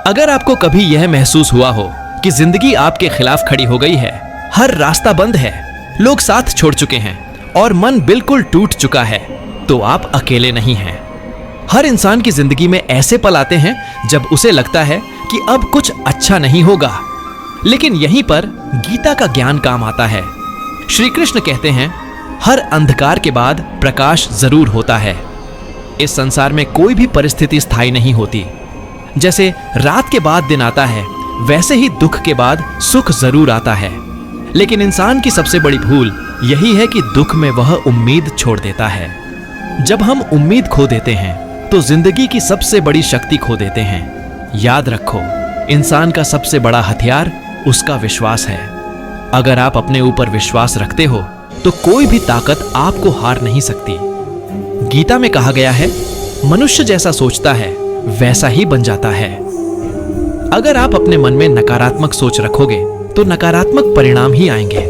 अगर आपको कभी यह महसूस हुआ हो कि जिंदगी आपके खिलाफ खड़ी हो गई है, हर रास्ता बंद है, लोग साथ छोड़ चुके हैं और मन बिल्कुल टूट चुका है, तो आप अकेले नहीं हैं। हर इंसान की जिंदगी में ऐसे पल आते हैं जब उसे लगता है कि अब कुछ अच्छा नहीं होगा, लेकिन यहीं पर गीता का ज्ञान काम आता है। श्री कृष्ण कहते हैं, हर अंधकार के बाद प्रकाश जरूर होता है। इस संसार में कोई भी परिस्थिति स्थायी नहीं होती। जैसे रात के बाद दिन आता है, वैसे ही दुख के बाद सुख जरूर आता है। लेकिन इंसान की सबसे बड़ी भूल यही है कि दुख में वह उम्मीद छोड़ देता है। जब हम उम्मीद खो देते हैं तो जिंदगी की सबसे बड़ी शक्ति खो देते हैं। याद रखो, इंसान का सबसे बड़ा हथियार उसका विश्वास है। अगर आप अपने ऊपर विश्वास रखते हो तो कोई भी ताकत आपको हार नहीं सकती। गीता में कहा गया है, मनुष्य जैसा सोचता है वैसा ही बन जाता है। अगर आप अपने मन में नकारात्मक सोच रखोगे तो नकारात्मक परिणाम ही आएंगे,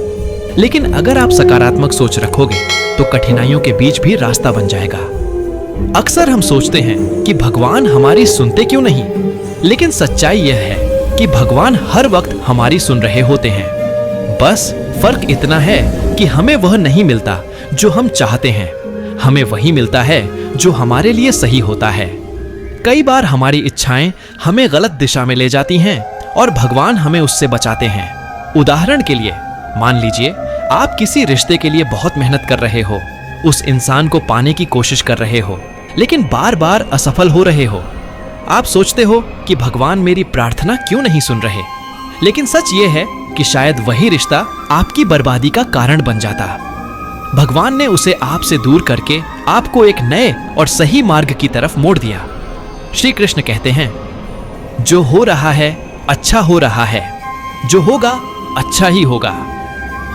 लेकिन अगर आप सकारात्मक सोच रखोगे तो कठिनाइयों के बीच भी रास्ता बन जाएगा। अक्सर हम सोचते हैं कि भगवान हमारी सुनते क्यों नहीं, लेकिन सच्चाई यह है कि भगवान हर वक्त हमारी सुन रहे होते हैं। बस फर्क इतना है कि हमें वह नहीं मिलता जो हम चाहते हैं, हमें वही मिलता है जो हमारे लिए सही होता है। कई बार हमारी इच्छाएं हमें गलत दिशा में ले जाती हैं और भगवान हमें उससे बचाते हैं। उदाहरण के लिए, मान लीजिए आप किसी रिश्ते के लिए बहुत मेहनत कर रहे हो, उस इंसान को पाने की कोशिश कर रहे हो, लेकिन बार बार असफल हो रहे हो। आप सोचते हो कि भगवान मेरी प्रार्थना क्यों नहीं सुन रहे, लेकिन सच ये है कि शायद वही रिश्ता आपकी बर्बादी का कारण बन जाता। भगवान ने उसे आपसे दूर करके आपको एक नए और सही मार्ग की तरफ मोड़ दिया। श्री कृष्ण कहते हैं, जो हो रहा है अच्छा हो रहा है, जो होगा अच्छा ही होगा।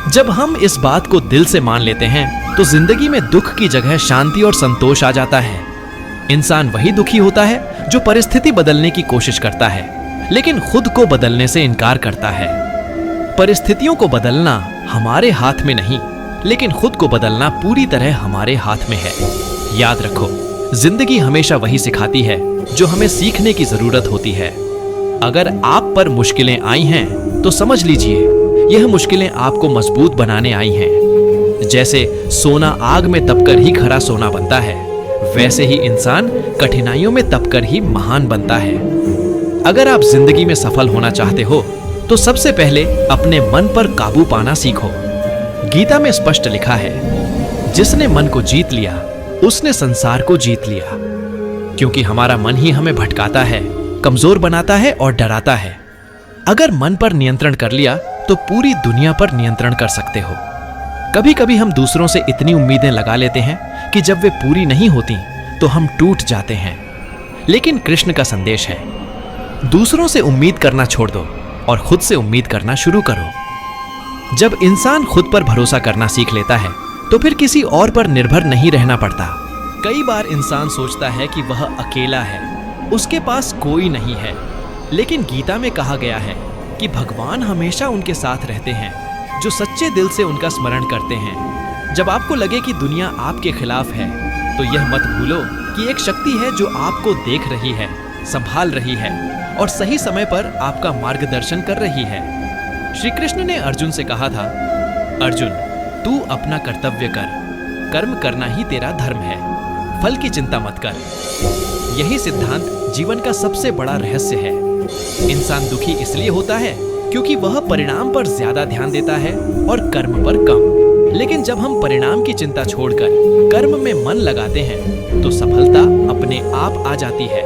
जब हम इस बात को दिल से मान लेते हैं तो जिंदगी में दुख की जगह शांति और संतोष आ जाता है। इंसान वही दुखी होता है जो परिस्थिति बदलने की कोशिश करता है, लेकिन खुद को बदलने से इनकार करता है। परिस्थितियों को बदलना हमारे हाथ में नहीं, लेकिन खुद को बदलना पूरी तरह हमारे हाथ में है। याद रखो, जिंदगी हमेशा वही सिखाती है जो हमें सीखने की जरूरत होती है। अगर आप पर मुश्किलें आई हैं तो समझ लीजिए यह मुश्किलें आपको मजबूत बनाने आई हैं। जैसे सोना आग में तपकर ही खरा सोना बनता है, वैसे ही इंसान कठिनाइयों में तपकर ही महान बनता है। अगर आप जिंदगी में सफल होना चाहते हो तो सबसे पहले अपने मन पर काबू पाना सीखो। गीता में स्पष्ट लिखा है, जिसने मन को जीत लिया उसने संसार को जीत लिया। क्योंकि हमारा मन ही हमें भटकाता है, कमजोर बनाता है और डराता है। अगर मन पर नियंत्रण कर लिया तो पूरी दुनिया पर नियंत्रण कर सकते हो। कभी कभी हम दूसरों से इतनी उम्मीदें लगा लेते हैं कि जब वे पूरी नहीं होती तो हम टूट जाते हैं। लेकिन कृष्ण का संदेश है, दूसरों से उम्मीद करना छोड़ दो और खुद से उम्मीद करना शुरू करो। जब इंसान खुद पर भरोसा करना सीख लेता है तो फिर किसी और पर निर्भर नहीं रहना पड़ता। कई बार इंसान सोचता है कि वह अकेला है, उसके पास कोई नहीं है, लेकिन गीता में कहा गया है कि भगवान हमेशा उनके साथ रहते हैं जो सच्चे दिल से उनका स्मरण करते हैं। जब आपको लगे कि दुनिया आपके खिलाफ है तो यह मत भूलो कि एक शक्ति है जो आपको देख रही है, संभाल रही है और सही समय पर आपका मार्गदर्शन कर रही है। श्री कृष्ण ने अर्जुन से कहा था, अर्जुन तू अपना कर्तव्य कर, कर्म करना ही तेरा धर्म है, फल की चिंता मत कर। यही सिद्धांत जीवन का सबसे बड़ा रहस्य है। इंसान दुखी इसलिए होता है क्योंकि वह परिणाम पर ज्यादा ध्यान देता है और कर्म पर कम। लेकिन जब हम परिणाम की चिंता छोड़कर कर्म में मन लगाते हैं तो सफलता अपने आप आ जाती है।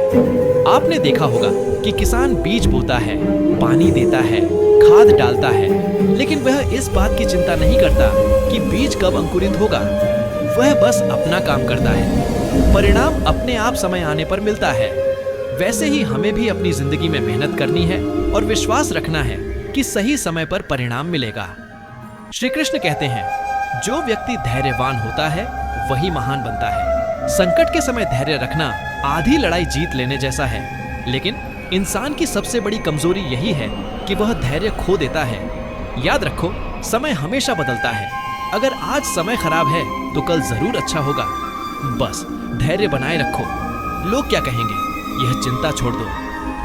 आपने देखा होगा कि किसान बीज बोता है, पानी देता है, खाद डालता है, लेकिन वह इस बात की चिंता नहीं करता कि बीज कब अंकुरित होगा। वह बस अपना काम करता है, परिणाम अपने आप समय आने पर मिलता है। वैसे ही हमें भी अपनी जिंदगी में मेहनत करनी है और विश्वास रखना है कि सही समय पर परिणाम मिलेगा। श्री कृष्ण कहते हैं, जो व्यक्ति धैर्यवान होता है वही महान बनता है। संकट के समय धैर्य रखना आधी लड़ाई जीत लेने जैसा है, लेकिन इंसान की सबसे बड़ी कमजोरी यही है कि वह धैर्य खो देता है। याद रखो, समय हमेशा बदलता है। अगर आज समय खराब है तो कल जरूर अच्छा होगा। बस धैर्य बनाए रखो। लोग क्या कहेंगे, यह चिंता छोड़ दो।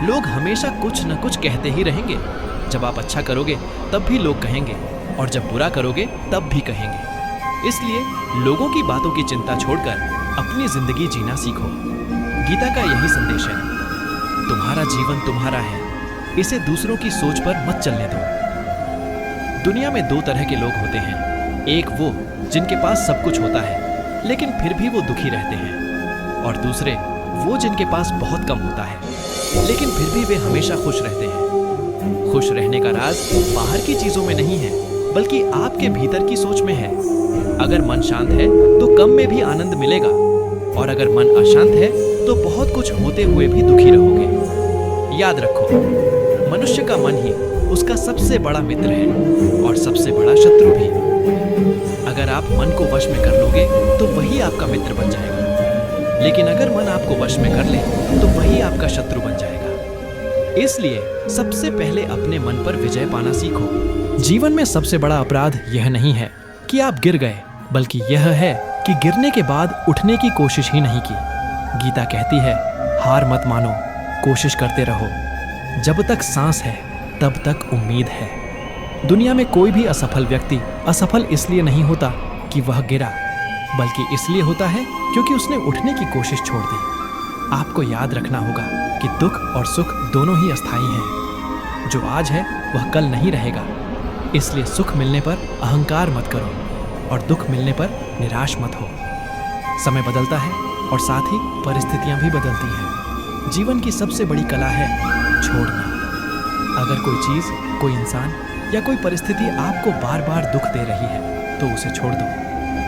लोग हमेशा कुछ न कुछ कहते ही रहेंगे। जब आप अच्छा करोगे तब भी लोग कहेंगे, और जब बुरा करोगे तब भी कहेंगे। इसलिए लोगों की बातों की चिंता छोड़कर अपनी जिंदगी जीना सीखो। गीता का यही संदेश है, तुम्हारा जीवन तुम्हारा है, इसे दूसरों की सोच पर मत चलने दो। दुनिया में दो तरह के लोग होते हैं, एक वो जिनके पास सब कुछ होता है लेकिन फिर भी वो दुखी रहते हैं, और दूसरे वो जिनके पास बहुत कम होता है लेकिन फिर भी वे हमेशा खुश रहते हैं। खुश रहने का राज बाहर की चीजों में नहीं है, बल्कि आपके भीतर की सोच में है। अगर मन शांत है तो कम में भी आनंद मिलेगा, और अगर मन अशांत है तो बहुत कुछ होते हुए भी दुखी रहोगे। याद रखो, मनुष्य का मन ही उसका सबसे बड़ा मित्र है और सबसे बड़ा शत्रु भी। अगर आप मन को वश में कर लोगे तो वही आपका मित्र बन जाएगा, लेकिन अगर मन आपको वश में कर ले तो वही आपका शत्रु बन जाएगा। इसलिए सबसे पहले अपने मन पर विजय पाना सीखो। जीवन में सबसे बड़ा अपराध यह नहीं है कि आप गिर गए, बल्कि यह है कि गिरने के बाद उठने की कोशिश ही नहीं की। गीता कहती है, हार मत मानो, कोशिश करते रहो। जब तक सांस है तब तक उम्मीद है। दुनिया में कोई भी असफल व्यक्ति असफल इसलिए नहीं होता कि वह गिरा, बल्कि इसलिए होता है क्योंकि उसने उठने की कोशिश छोड़ दी। आपको याद रखना होगा कि दुख और सुख दोनों ही अस्थायी हैं। जो आज है वह कल नहीं रहेगा। इसलिए सुख मिलने पर अहंकार मत करो और दुख मिलने पर निराश मत हो। समय बदलता है और साथ ही परिस्थितियां भी बदलती हैं। जीवन की सबसे बड़ी कला है छोड़ना। अगर कोई चीज, कोई इंसान या कोई परिस्थिति आपको बार बार दुख दे रही है तो उसे छोड़ दो,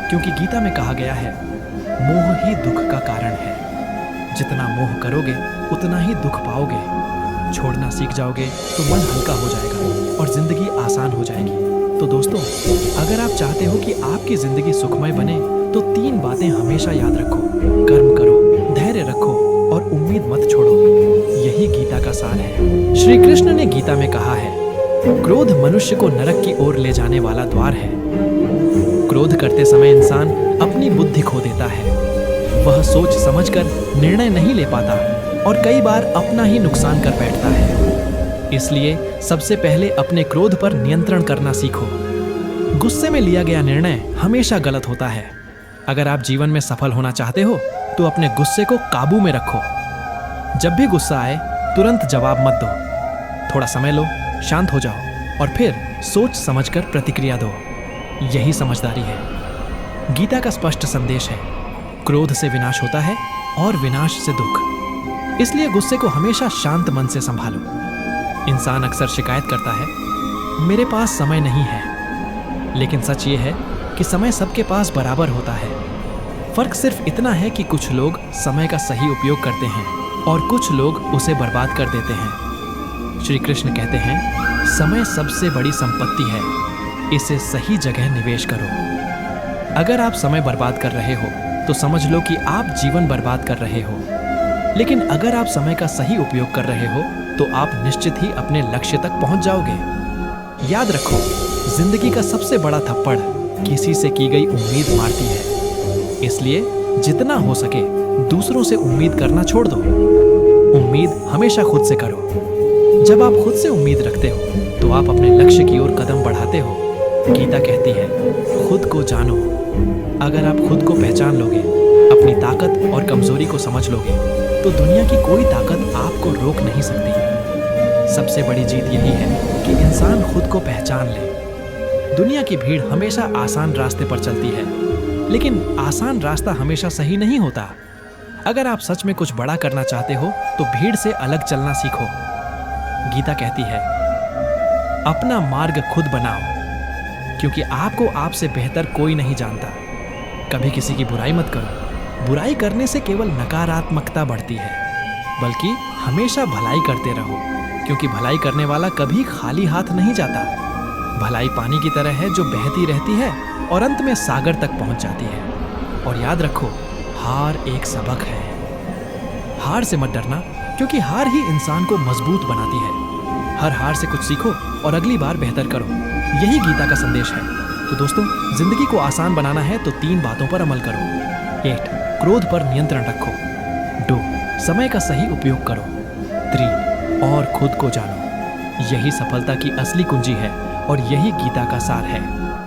क्योंकि गीता में कहा गया है, मोह ही दुख का कारण है। जितना मोह करोगे उतना ही दुख पाओगे। छोड़ना सीख जाओगे तो मन हल्का हो जाएगा और जिंदगी आसान हो जाएगी। तो दोस्तों, अगर आप चाहते हो कि आपकी जिंदगी सुखमय बने तो 3 बातें हमेशा याद रखो। कर्म करो, धैर्य रखो और उम्मीद मत छोड़ो। यही गीता का सार है। श्री कृष्ण ने गीता में कहा है, क्रोध मनुष्य को नरक की ओर ले जाने वाला द्वार है। क्रोध करते समय इंसान अपनी बुद्धि खो देता है। वह सोच समझकर निर्णय नहीं ले पाता और कई बार अपना ही नुकसान कर बैठता है। इसलिए सबसे पहले अपने क्रोध पर नियंत्रण करना सीखो। गुस्से में लिया गया निर्णय हमेशा गलत होता है। अगर आप जीवन में सफल होना चाहते हो तो अपने गुस्से को काबू में रखो। जब भी गुस्सा आए तुरंत जवाब मत दो। थोड़ा समय लो, शांत हो जाओ और फिर सोच समझकर प्रतिक्रिया दो। यही समझदारी है। गीता का स्पष्ट संदेश है, क्रोध से विनाश होता है और विनाश से दुख। इसलिए गुस्से को हमेशा शांत मन से संभालो। इंसान अक्सर शिकायत करता है, मेरे पास समय नहीं है। लेकिन सच ये है कि समय सबके पास बराबर होता है। फर्क सिर्फ इतना है कि कुछ लोग समय का सही उपयोग करते हैं और कुछ लोग उसे बर्बाद कर देते हैं। श्री कृष्ण कहते हैं, समय सबसे बड़ी संपत्ति है, इसे सही जगह निवेश करो। अगर आप समय बर्बाद कर रहे हो तो समझ लो कि आप जीवन बर्बाद कर रहे हो। लेकिन अगर आप समय का सही उपयोग कर रहे हो तो आप निश्चित ही अपने लक्ष्य तक पहुंच जाओगे। याद रखो, जिंदगी का सबसे बड़ा थप्पड़ किसी से की गई उम्मीद मारती है। इसलिए जितना हो सके दूसरों से उम्मीद करना छोड़ दो। उम्मीद हमेशा खुद से करो। जब आप खुद से उम्मीद रखते हो तो आप अपने लक्ष्य की ओर कदम बढ़ाते हो। गीता कहती है, खुद को जानो। अगर आप खुद को पहचान लोगे, अपनी ताकत और कमजोरी को समझ लोगे, तो दुनिया की कोई ताकत आपको रोक नहीं सकती। सबसे बड़ी जीत यही है कि इंसान खुद को पहचान ले। दुनिया की भीड़ हमेशा आसान रास्ते पर चलती है, लेकिन आसान रास्ता हमेशा सही नहीं होता। अगर आप सच में कुछ बड़ा करना चाहते हो तो भीड़ से अलग चलना सीखो। गीता कहती है, अपना मार्ग खुद बनाओ, क्योंकि आपको आपसे बेहतर कोई नहीं जानता। कभी किसी की बुराई मत करो। बुराई करने से केवल नकारात्मकता बढ़ती है, बल्कि हमेशा भलाई करते रहो, क्योंकि भलाई करने वाला कभी खाली हाथ नहीं जाता। भलाई पानी की तरह है जो बहती रहती है और अंत में सागर तक पहुंच जाती है। और याद रखो, हार एक सबक है। हार से मत डरना, क्योंकि हार ही इंसान को मजबूत बनाती है। हर हार से कुछ सीखो और अगली बार बेहतर करो। यही गीता का संदेश है। तो दोस्तों, जिंदगी को आसान बनाना है तो 3 बातों पर अमल करो। 8. क्रोध पर नियंत्रण रखो। 2. समय का सही उपयोग करो। 3. और खुद को जानो। यही सफलता की असली कुंजी है और यही गीता का सार है।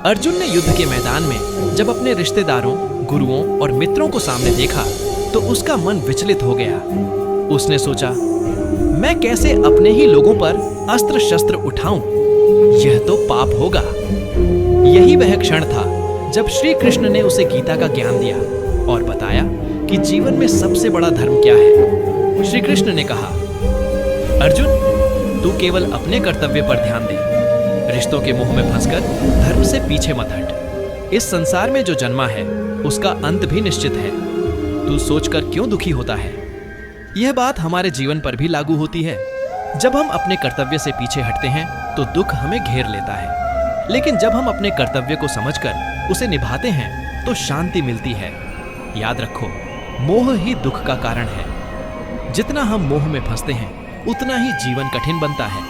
अर्जुन ने युद्ध के मैदान में जब अपने रिश्तेदारों, गुरुओं और मित्रों को सामने देखा तो उसका मन विचलित हो गया। उसने सोचा, मैं कैसे अपने ही लोगों पर अस्त्र शस्त्र उठाऊं? यह तो पाप होगा। यही वह क्षण था जब श्री कृष्ण ने उसे गीता का ज्ञान दिया और बताया कि जीवन में सबसे बड़ा धर्म क्या है। श्री कृष्ण ने कहा, अर्जुन, तू केवल अपने कर्तव्य पर ध्यान दे। रिश्तों के मोह में फंसकर धर्म से पीछे मत हट। इस संसार में जो जन्मा है उसका अंत भी निश्चित है। तू सोचकर क्यों दुखी होता है? यह बात हमारे जीवन पर भी लागू होती है। जब हम अपने कर्तव्य से पीछे हटते हैं तो दुख हमें घेर लेता है, लेकिन जब हम अपने कर्तव्य को समझकर उसे निभाते हैं तो शांति मिलती है। याद रखो, मोह ही दुख का कारण है। जितना हम मोह में फंसते हैं उतना ही जीवन कठिन बनता है।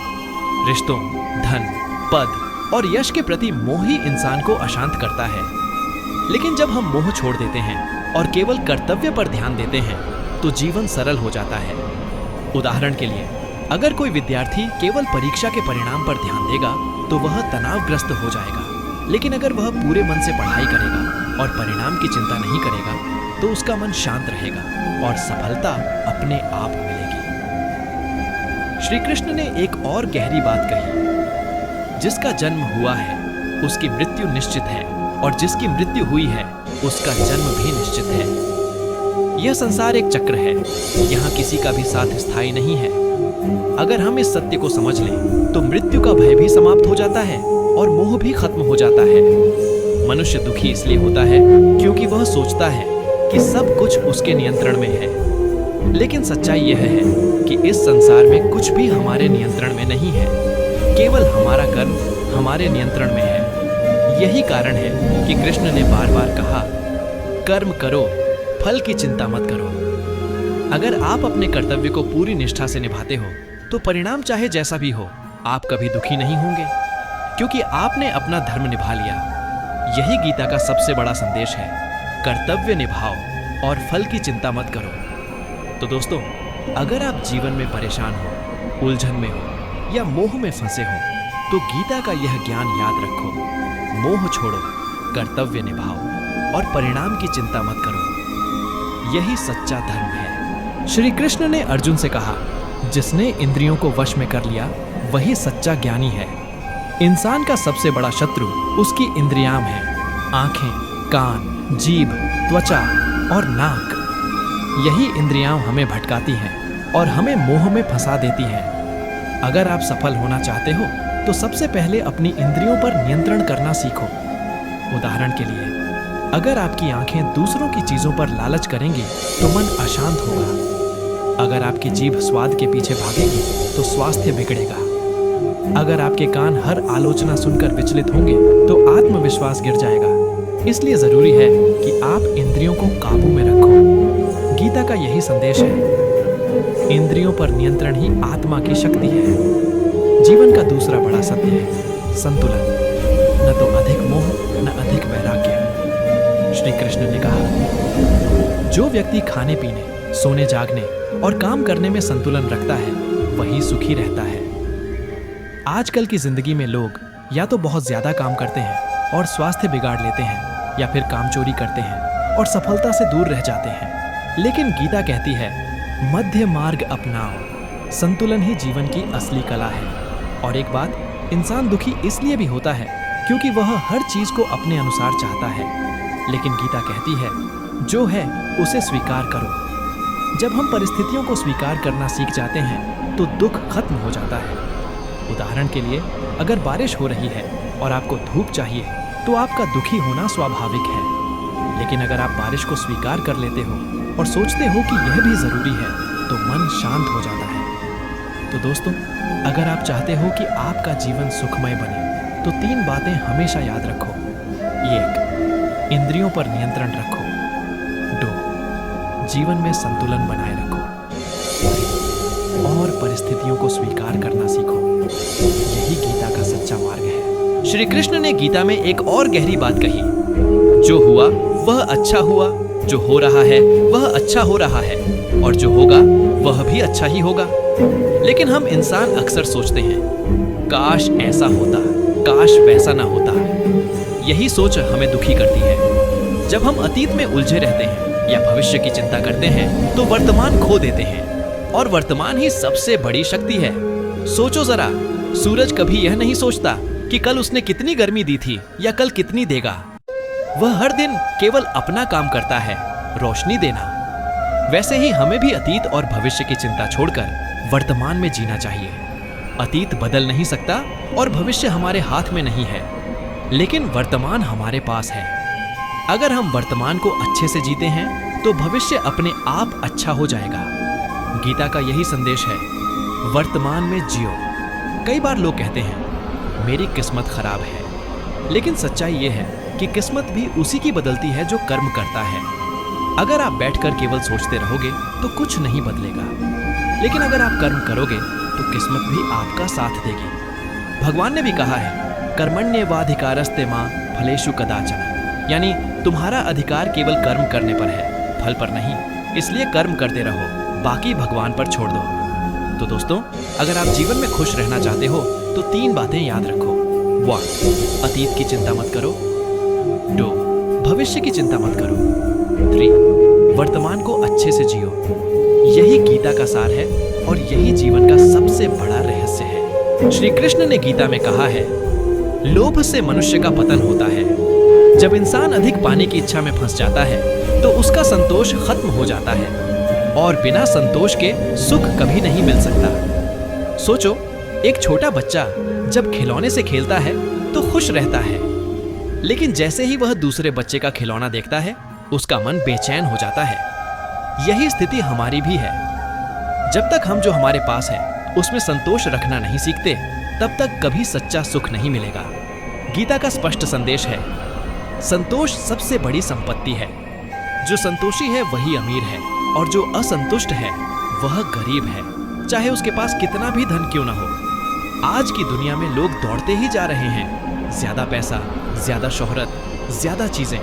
रिश्तों, धन, पद और यश के प्रति मोह ही इंसान को अशांत करता है। लेकिन जब हम मोह छोड़ देते हैं और केवल कर्तव्य पर ध्यान देते हैं तो जीवन सरल हो जाता है। उदाहरण के लिए, अगर कोई विद्यार्थी केवल परीक्षा के परिणाम पर ध्यान देगा तो वह तनावग्रस्त हो जाएगा। लेकिन अगर वह पूरे मन से पढ़ाई करेगा और परिणाम की चिंता नहीं करेगा तो उसका मन शांत रहेगा और सफलता अपने आप मिलेगी। श्री कृष्ण ने एक और गहरी बात कही, जिसका जन्म हुआ है उसकी मृत्यु निश्चित है और जिसकी मृत्यु हुई है उसका जन्म भी निश्चित है। यह संसार एक चक्र है, यहाँ किसी का भी साथ स्थायी नहीं है। अगर हम इस सत्य को समझ लें तो मृत्यु का भय भी समाप्त हो जाता है और मोह भी खत्म हो जाता है। मनुष्य दुखी इसलिए होता है क्योंकि वह सोचता है कि सब कुछ उसके नियंत्रण में है। लेकिन सच्चाई यह है कि इस संसार में कुछ भी हमारे नियंत्रण में नहीं है। केवल हमारा कर्म हमारे नियंत्रण में है। यही कारण है कि कृष्ण ने बार बार कहा, कर्म करो, फल की चिंता मत करो। अगर आप अपने कर्तव्य को पूरी निष्ठा से निभाते हो तो परिणाम चाहे जैसा भी हो, आप कभी दुखी नहीं होंगे, क्योंकि आपने अपना धर्म निभा लिया। यही गीता का सबसे बड़ा संदेश है, कर्तव्य निभाओ और फल की चिंता मत करो। तो दोस्तों, अगर आप जीवन में परेशान हो, उलझन में हो या मोह में फंसे हो तो गीता का यह ज्ञान याद रखो। मोह छोड़ो, कर्तव्य निभाओ और परिणाम की चिंता मत करो। यही सच्चा धर्म है। श्री कृष्ण ने अर्जुन से कहा, जिसने इंद्रियों को वश में कर लिया वही सच्चा ज्ञानी है। इंसान का सबसे बड़ा शत्रु उसकी इंद्रियां हैं, आंखें, कान, जीभ, त्वचा और नाक। यही इंद्रियां हमें भटकाती हैं और हमें मोह में फंसा देती हैं। अगर आप सफल होना चाहते हो तो सबसे पहले अपनी इंद्रियों पर नियंत्रण करना सीखो। उदाहरण के लिए, अगर आपकी आंखें दूसरों की चीजों पर लालच करेंगी तो मन अशांत होगा। अगर आपकी जीभ स्वाद के पीछे भागेगी तो स्वास्थ्य बिगड़ेगा। अगर आपके कान हर आलोचना सुनकर विचलित होंगे तो आत्मविश्वास गिर जाएगा। इसलिए जरूरी है कि आप इंद्रियों को काबू में रखो। गीता का यही संदेश है, इंद्रियों पर नियंत्रण ही आत्मा की शक्ति है। जीवन का दूसरा बड़ा सत्य है संतुलन, न तो अधिक मोह न अधिक वैराग्य। श्री कृष्ण ने कहा, जो व्यक्ति खाने पीने, सोने जागने और काम करने में संतुलन रखता है वही सुखी रहता है। आजकल की जिंदगी में लोग या तो बहुत ज्यादा काम करते हैं और स्वास्थ्य बिगाड़ लेते हैं, या फिर काम चोरी करते हैं और सफलता से दूर रह जाते हैं। लेकिन गीता कहती है, मध्य मार्ग अपनाओ। संतुलन ही जीवन की असली कला है। और एक बात, इंसान दुखी इसलिए भी होता है क्योंकि वह हर चीज को अपने अनुसार चाहता है। लेकिन गीता कहती है, जो है उसे स्वीकार करो। जब हम परिस्थितियों को स्वीकार करना सीख जाते हैं तो दुख खत्म हो जाता है। उदाहरण के लिए, अगर बारिश हो रही है और आपको धूप चाहिए तो आपका दुखी होना स्वाभाविक है। लेकिन अगर आप बारिश को स्वीकार कर लेते हो और सोचते हो कि यह भी जरूरी है तो मन शांत हो जाता है। तो दोस्तों, अगर आप चाहते हो कि आपका जीवन सुखमय बने तो 3 बातें हमेशा याद रखो। 1, इंद्रियों पर नियंत्रण रखो। 2, जीवन में संतुलन बनाए रखो। 3, और परिस्थितियों को स्वीकार करना सीखो। यही गीता का सच्चा मार्ग है। श्री कृष्ण ने गीता में एक और गहरी बात कही, जो हुआ वह अच्छा हुआ, जो हो रहा है वह अच्छा हो रहा है, और जो होगा वह भी अच्छा ही होगा। लेकिन हम इंसान अक्सर सोचते हैं, काश ऐसा होता, काश वैसा ना होता। यही सोच हमें दुखी करती है। जब हम अतीत में उलझे रहते हैं या भविष्य की चिंता करते हैं तो वर्तमान खो देते हैं, और वर्तमान ही सबसे बड़ी शक्ति है। सोचो जरा, सूरज कभी यह नहीं सोचता कि कल उसने कितनी गर्मी दी थी या कल कितनी देगा। वह हर दिन केवल अपना काम करता है, रोशनी देना। वैसे ही हमें भी अतीत और भविष्य की चिंता छोड़कर वर्तमान में जीना चाहिए। अतीत बदल नहीं सकता और भविष्य हमारे हाथ में नहीं है, लेकिन वर्तमान हमारे पास है। अगर हम वर्तमान को अच्छे से जीते हैं तो भविष्य अपने आप अच्छा हो जाएगा। गीता का यही संदेश है, वर्तमान में जियो। कई बार लोग कहते हैं मेरी किस्मत खराब है, लेकिन सच्चाई यह है कि किस्मत भी उसी की बदलती है जो कर्म करता है। अगर आप बैठकर केवल सोचते रहोगे तो कुछ नहीं बदलेगा, लेकिन अगर आप कर्म करोगे तो किस्मत भी आपका साथ देगी। भगवान ने भी कहा है, कर्मण्येवाधिकारस्ते मां फलेषु कदाचन, यानी तुम्हारा अधिकार केवल कर्म करने पर है, फल पर नहीं। इसलिए कर्म करते रहो, बाकी भगवान पर छोड़ दो। तो दोस्तों, अगर आप जीवन में खुश रहना चाहते हो तो 3 बातें याद रखो। 1. अतीत की चिंता मत करो। 2. भविष्य की चिंता मत करो। 3. वर्तमान को अच्छे से जियो। यही गीता का सार है और यही जीवन का सबसे बड़ा रहस्य है। श्री कृष्ण ने गीता में कहा है, लोभ से मनुष्य का पतन होता है। जब इंसान अधिक पाने की इच्छा में फंस जाता है तो उसका संतोष खत्म हो जाता है, और बिना संतोष के सुख कभी नहीं मिल सकता। सोचो, एक छोटा बच्चा जब खिलौने से खेलता है तो खुश रहता है, लेकिन जैसे ही वह दूसरे बच्चे का खिलौना देखता है उसका मन बेचैन हो जाता है। यही स्थिति हमारी भी है। जब तक हम जो हमारे पास है उसमें संतोष रखना नहीं सीखते, तब तक कभी सच्चा सुख नहीं मिलेगा। गीता का स्पष्ट संदेश है, संतोष सबसे बड़ी संपत्ति है। जो संतोषी है वही अमीर है, और जो असंतुष्ट है वह गरीब है, चाहे उसके पास कितना भी धन क्यों ना हो। आज की दुनिया में लोग दौड़ते ही जा रहे हैं, ज्यादा पैसा, ज्यादा शोहरत, ज्यादा चीजें,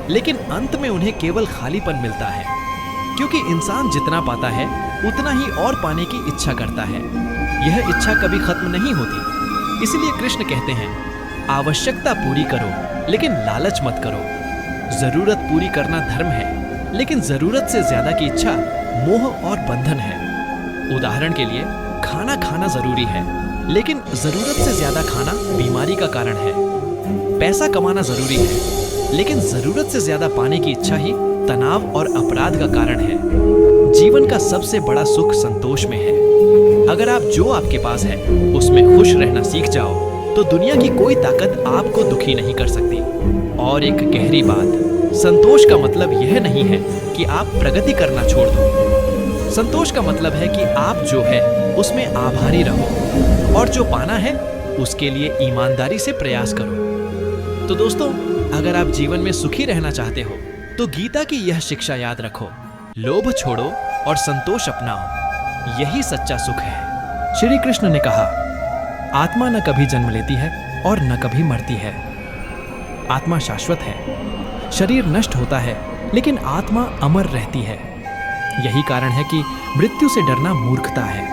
लेकिन अंत में उन्हें केवल खालीपन मिलता है, क्योंकि इंसान जितना पाता है उतना ही और पाने की इच्छा करता है। यह इच्छा कभी खत्म नहीं होती। इसलिए कृष्ण कहते हैं, आवश्यकता पूरी करो लेकिन लालच मत करो। जरूरत पूरी करना धर्म है, लेकिन जरूरत से ज्यादा की इच्छा मोह और बंधन है। उदाहरण के लिए, खाना खाना जरूरी है, लेकिन जरूरत से ज्यादा खाना बीमारी का कारण है। पैसा कमाना जरूरी है, लेकिन जरूरत से ज्यादा पाने की इच्छा ही तनाव और अपराध का कारण है। जीवन का सबसे बड़ा सुख संतोष में है। अगर आप जो आपके पास है उसमें खुश रहना सीख जाओ तो दुनिया की कोई ताकत आपको दुखी नहीं कर सकती। और एक गहरी बात, संतोष का मतलब यह नहीं है कि आप प्रगति करना छोड़ दो। संतोष का मतलब है कि आप जो है उसमें आभारी रहो, और जो पाना है उसके लिए ईमानदारी से प्रयास करो। तो दोस्तों, अगर आप जीवन में सुखी रहना चाहते हो तो गीता की यह शिक्षा याद रखो, लोभ छोड़ो और संतोष अपनाओ, यही सच्चा सुख है। श्री कृष्ण ने कहा, आत्मा न कभी जन्म लेती है और न कभी मरती है। आत्मा शाश्वत है, शरीर नष्ट होता है, लेकिन आत्मा अमर रहती है। यही कारण है कि मृत्यु से डरना मूर्खता है।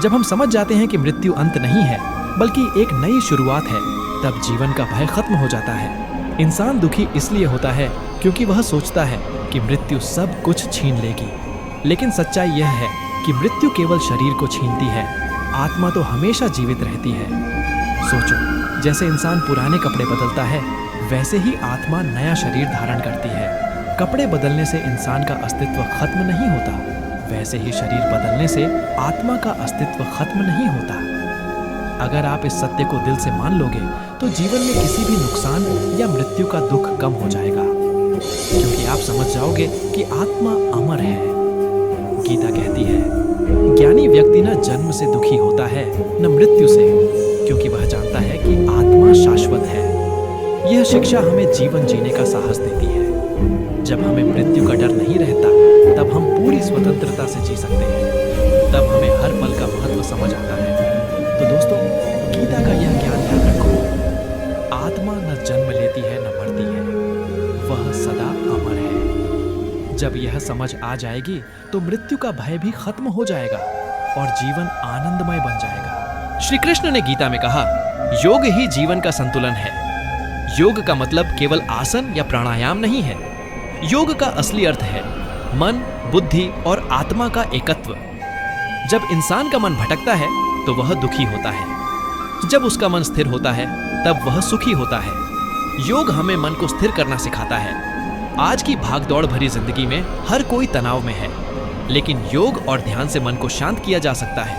जब हम समझ जाते हैं कि मृत्यु अंत नहीं है बल्कि एक नई शुरुआत है, तब जीवन का भय खत्म हो जाता है। इंसान दुखी इसलिए होता है क्योंकि वह सोचता है कि मृत्यु सब कुछ छीन लेगी, लेकिन सच्चाई यह है कि मृत्यु केवल शरीर को छीनती है, आत्मा तो हमेशा जीवित रहती है। सोचो, जैसे इंसान पुराने कपड़े बदलता है, वैसे ही आत्मा नया शरीर धारण करती है। कपड़े बदलने से इंसान का अस्तित्व खत्म नहीं होता, वैसे ही शरीर बदलने से आत्मा का अस्तित्व खत्म नहीं होता। अगर आप इस सत्य को दिल से मान लोगे तो जीवन में किसी भी नुकसान या मृत्यु का दुख कम हो जाएगा, क्योंकि आप समझ जाओगे कि आत्मा अमर है। गीता कहती है, ज्ञानी व्यक्ति न जन्म से दुखी होता है न मृत्यु से, क्योंकि वह जानता है कि आत्मा शाश्वत है। यह शिक्षा हमें जीवन जीने का साहस देती है। जब हमें मृत्यु का डर नहीं रहता, तब हम पूरी स्वतंत्रता से जी सकते हैं। तब हमें हर पल का महत्व समझ आता है। तो दोस्तों, गीता का यह ज्ञान याद रखो, आत्मा न जन्म लेती है न मरती है, वह सदा अमर है। जब यह समझ आ जाएगी तो मृत्यु का भय भी खत्म हो जाएगा। और जीवन आनंदमय बन जाएगा। श्री कृष्ण ने गीता में कहा, योग ही जीवन का संतुलन है। योग का मतलब केवल आसन या प्राणायाम नहीं है। योग का असली अर्थ है मन, बुद्धि और आत्मा का एकत्व। जब इंसान का मन भटकता है तो वह दुखी होता है। जब उसका मन स्थिर होता है तब वह सुखी होता है। योग हमें मन को स्थिर करना सिखाता है। आज की भागदौड़ भरी जिंदगी में हर कोई तनाव में है, लेकिन योग और ध्यान से मन को शांत किया जा सकता है।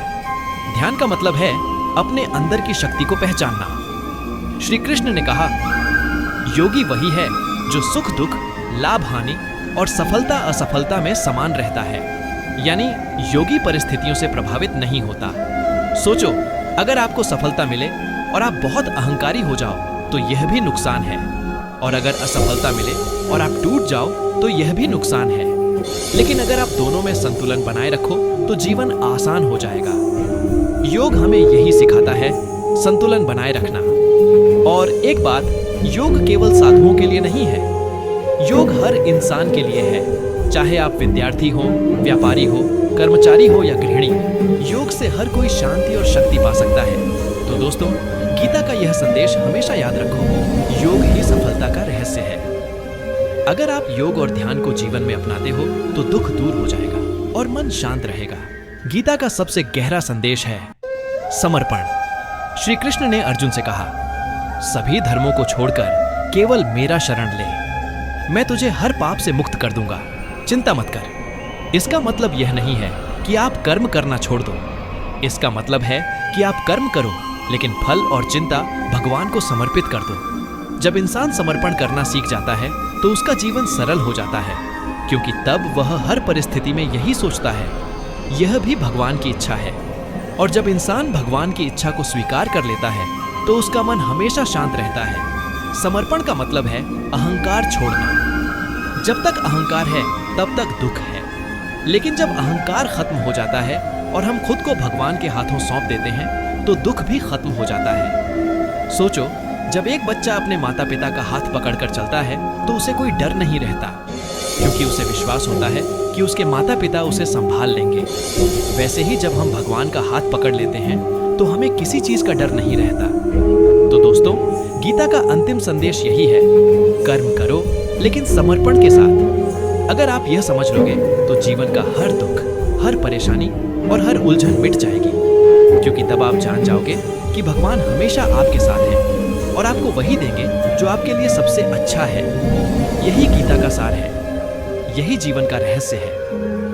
ध्यान का मतलब है अपने अंदर की शक्ति को पहचानना। श्री कृष्ण ने कहा, योगी वही है जो सुख दुख, लाभ हानि और सफलता असफलता में समान रहता है। यानी योगी परिस्थितियों से प्रभावित नहीं होता। सोचो, अगर आपको सफलता मिले और आप बहुत अहंकारी हो जाओ तो यह भी नुकसान है, और अगर असफलता मिले और आप टूट जाओ तो यह भी नुकसान है। लेकिन अगर आप दोनों में संतुलन बनाए रखो तो जीवन आसान हो जाएगा। योग हमें यही सिखाता है, संतुलन बनाए रखना। और एक बात, योग केवल साधुओं के लिए नहीं है, योग हर इंसान के लिए है। चाहे आप विद्यार्थी हो, व्यापारी हो, कर्मचारी हो या गृहिणी, योग से हर कोई शांति और शक्ति पा सकता है। तो दोस्तों, गीता का यह संदेश हमेशा याद रखो, योग ही सफलता का रहस्य है। अगर आप योग और ध्यान को जीवन में अपनाते हो तो दुख दूर हो जाएगा और मन शांत रहेगा। गीता का सबसे गहरा संदेश है समर्पण। श्री कृष्ण ने अर्जुन से कहा, सभी धर्मों को छोड़कर केवल मेरा शरण ले, मैं तुझे हर पाप से मुक्त कर दूंगा, चिंता मत कर। इसका मतलब यह नहीं है कि आप कर्म करना छोड़ दो। इसका मतलब है कि आप कर्म करो, लेकिन फल और चिंता भगवान को समर्पित कर दो। जब इंसान समर्पण करना सीख जाता है तो उसका जीवन सरल हो जाता है, क्योंकि तब वह हर परिस्थिति में यही सोचता है, यह भी भगवान की इच्छा है। और जब इंसान भगवान की इच्छा को स्वीकार कर लेता है तो उसका मन हमेशा शांत रहता है। समर्पण का मतलब है अहंकार छोड़ना। जब तक अहंकार है तब तक दुख है, लेकिन जब अहंकार खत्म हो जाता है और हम खुद को भगवान के हाथों सौंप देते हैं तो दुख भी खत्म हो जाता है। सोचो, जब एक बच्चा अपने माता पिता का हाथ पकड़कर चलता है तो उसे कोई डर नहीं रहता, क्योंकि उसे विश्वास होता है कि उसके माता पिता उसे संभाल लेंगे। वैसे ही जब हम भगवान का हाथ पकड़ लेते हैं तो हमें किसी चीज का डर नहीं रहता। तो दोस्तों, गीता का अंतिम संदेश यही है, कर्म करो लेकिन समर्पण के साथ। अगर आप यह समझ लोगे तो जीवन का हर दुख, हर परेशानी और हर उलझन मिट जाएगी, क्योंकि तब आप जान जाओगे कि भगवान हमेशा आपके साथ है और आपको वही देंगे जो आपके लिए सबसे अच्छा है। यही गीता का सार है, यही जीवन का रहस्य है,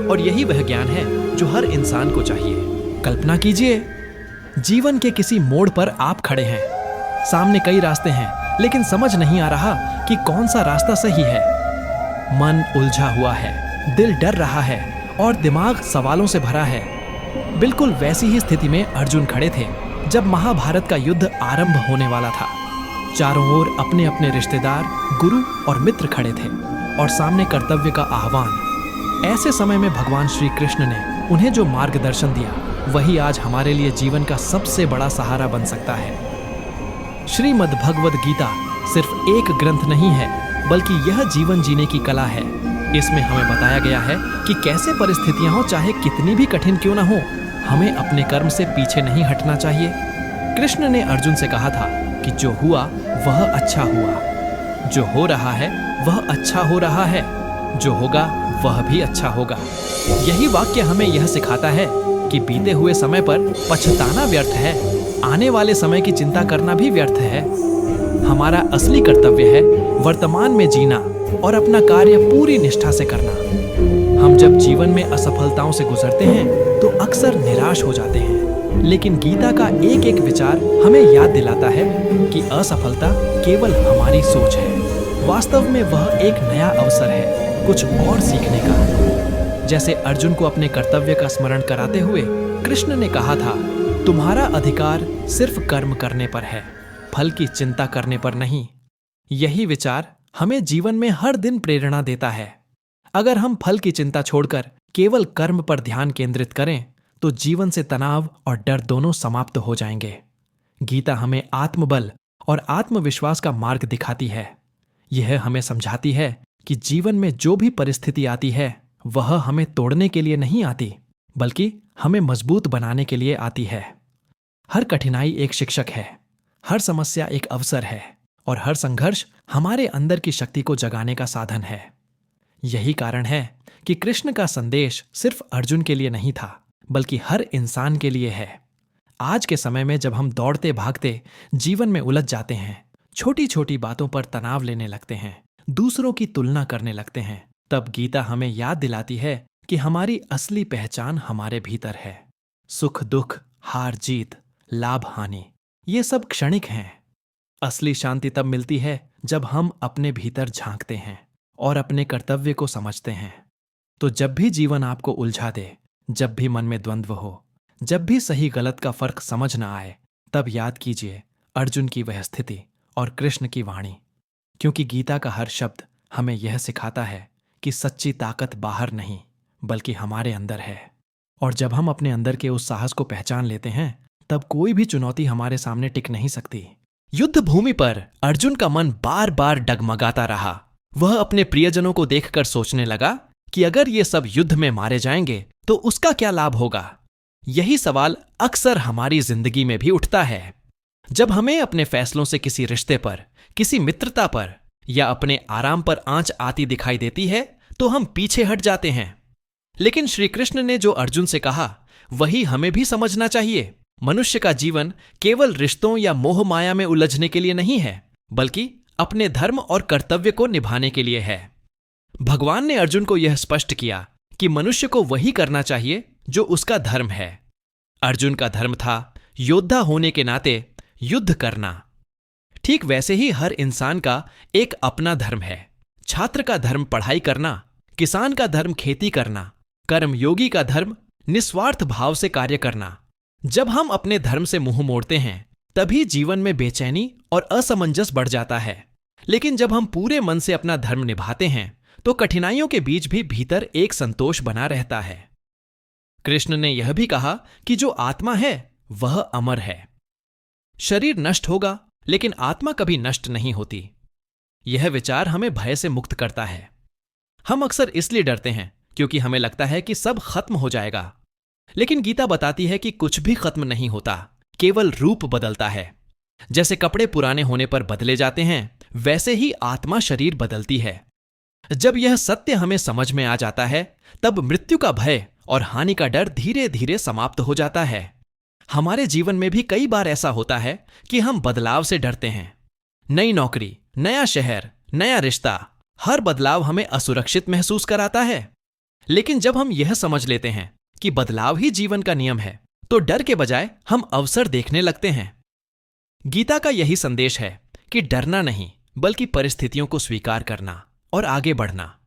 और यही वह ज्ञान है जो हर इंसान को चाहिए। कल्पना कीजिए, जीवन के किसी मोड़ पर आप खड़े हैं। सामने कई रास्ते हैं, लेकिन समझ नहीं आ रहा कि कौन सा रास्ता सही है। मन उलझा हुआ है, दिल डर रहा है और दिमाग सवालों से भरा है। बिल्कुल वैसी ही स्थिति में अर्जुन खड़े थे जब महाभारत का युद्ध आरंभ होने वाला था। चारों ओर अपने अपने रिश्तेदार, गुरु और मित्र खड़े थे और सामने कर्तव्य का आह्वान। ऐसे समय में भगवान श्री कृष्ण ने उन्हें जो मार्गदर्शन दिया, वही आज हमारे लिए जीवन का सबसे बड़ा सहारा बन सकता है। श्रीमद् भगवद गीता सिर्फ एक ग्रंथ नहीं है, बल्कि यह जीवन जीने की कला है। इसमें हमें बताया गया है कि कैसे परिस्थितियां हो, चाहे कितनी भी कठिन क्यों ना हो, हमें अपने कर्म से पीछे नहीं हटना चाहिए। कृष्ण ने अर्जुन से कहा था कि जो हुआ वह अच्छा हुआ, जो हो रहा है वह अच्छा हो रहा है, जो होगा वह भी अच्छा होगा। यही वाक्य हमें यह सिखाता है कि बीते हुए समय पर पछताना व्यर्थ है, आने वाले समय की चिंता करना भी व्यर्थ है। हमारा असली कर्तव्य है वर्तमान में जीना और अपना कार्य पूरी निष्ठा से करना। हम जब जीवन में असफलताओं से गुजरते हैं तो अक्सर निराश हो जाते हैं, लेकिन गीता का एक एक विचार हमें याद दिलाता है कि असफलता केवल हमारी सोच है। वास्तव में वह एक नया अवसर है कुछ और सीखने का। जैसे अर्जुन को अपने कर्तव्य का स्मरण कराते हुए कृष्ण ने कहा था, तुम्हारा अधिकार सिर्फ कर्म करने पर है, फल की चिंता करने पर नहीं। यही विचार हमें जीवन में हर दिन प्रेरणा देता है। अगर हम फल की चिंता छोड़कर केवल कर्म पर ध्यान केंद्रित करें तो जीवन से तनाव और डर दोनों समाप्त हो जाएंगे। गीता हमें आत्मबल और आत्मविश्वास का मार्ग दिखाती है। यह हमें समझाती है कि जीवन में जो भी परिस्थिति आती है वह हमें तोड़ने के लिए नहीं आती, बल्कि हमें मजबूत बनाने के लिए आती है। हर कठिनाई एक शिक्षक है, हर समस्या एक अवसर है, और हर संघर्ष हमारे अंदर की शक्ति को जगाने का साधन है। यही कारण है कि कृष्ण का संदेश सिर्फ अर्जुन के लिए नहीं था, बल्कि हर इंसान के लिए है। आज के समय में जब हम दौड़ते भागते जीवन में उलझ जाते हैं, छोटी छोटी बातों पर तनाव लेने लगते हैं, दूसरों की तुलना करने लगते हैं, तब गीता हमें याद दिलाती है कि हमारी असली पहचान हमारे भीतर है। सुख दुख, हार जीत, लाभ हानि, ये सब क्षणिक हैं। असली शांति तब मिलती है जब हम अपने भीतर झांकते हैं और अपने कर्तव्य को समझते हैं। तो जब भी जीवन आपको उलझा दे, जब भी मन में द्वंद्व हो, जब भी सही गलत का फर्क समझ ना आए, तब याद कीजिए अर्जुन की वह स्थिति और कृष्ण की वाणी। क्योंकि गीता का हर शब्द हमें यह सिखाता है कि सच्ची ताकत बाहर नहीं, बल्कि हमारे अंदर है। और जब हम अपने अंदर के उस साहस को पहचान लेते हैं, तब कोई भी चुनौती हमारे सामने टिक नहीं सकती। युद्ध भूमि पर अर्जुन का मन बार बार डगमगाता रहा। वह अपने प्रियजनों को देखकर सोचने लगा कि अगर ये सब युद्ध में मारे जाएंगे तो उसका क्या लाभ होगा। यही सवाल अक्सर हमारी जिंदगी में भी उठता है। जब हमें अपने फैसलों से किसी रिश्ते पर, किसी मित्रता पर या अपने आराम पर आंच आती दिखाई देती है, तो हम पीछे हट जाते हैं। लेकिन श्री कृष्ण ने जो अर्जुन से कहा, वही हमें भी समझना चाहिए। मनुष्य का जीवन केवल रिश्तों या मोह माया में उलझने के लिए नहीं है, बल्कि अपने धर्म और कर्तव्य को निभाने के लिए है। भगवान ने अर्जुन को यह स्पष्ट किया कि मनुष्य को वही करना चाहिए जो उसका धर्म है। अर्जुन का धर्म था योद्धा होने के नाते युद्ध करना। ठीक वैसे ही हर इंसान का एक अपना धर्म है। छात्र का धर्म पढ़ाई करना, किसान का धर्म खेती करना, कर्मयोगी का धर्म निस्वार्थ भाव से कार्य करना। जब हम अपने धर्म से मुंह मोड़ते हैं, तभी जीवन में बेचैनी और असमंजस बढ़ जाता है। लेकिन जब हम पूरे मन से अपना धर्म निभाते हैं, तो कठिनाइयों के बीच भी भीतर एक संतोष बना रहता है। कृष्ण ने यह भी कहा कि जो आत्मा है वह अमर है। शरीर नष्ट होगा, लेकिन आत्मा कभी नष्ट नहीं होती। यह विचार हमें भय से मुक्त करता है। हम अक्सर इसलिए डरते हैं क्योंकि हमें लगता है कि सब खत्म हो जाएगा। लेकिन गीता बताती है कि कुछ भी खत्म नहीं होता, केवल रूप बदलता है। जैसे कपड़े पुराने होने पर बदले जाते हैं, वैसे ही आत्मा शरीर बदलती है। जब यह सत्य हमें समझ में आ जाता है, तब मृत्यु का भय और हानि का डर धीरे धीरे समाप्त हो जाता है। हमारे जीवन में भी कई बार ऐसा होता है कि हम बदलाव से डरते हैं। नई नौकरी, नया शहर, नया रिश्ता, हर बदलाव हमें असुरक्षित महसूस कराता है। लेकिन जब हम यह समझ लेते हैं कि बदलाव ही जीवन का नियम है, तो डर के बजाय हम अवसर देखने लगते हैं। गीता का यही संदेश है कि डरना नहीं, बल्कि परिस्थितियों को स्वीकार करना और आगे बढ़ना।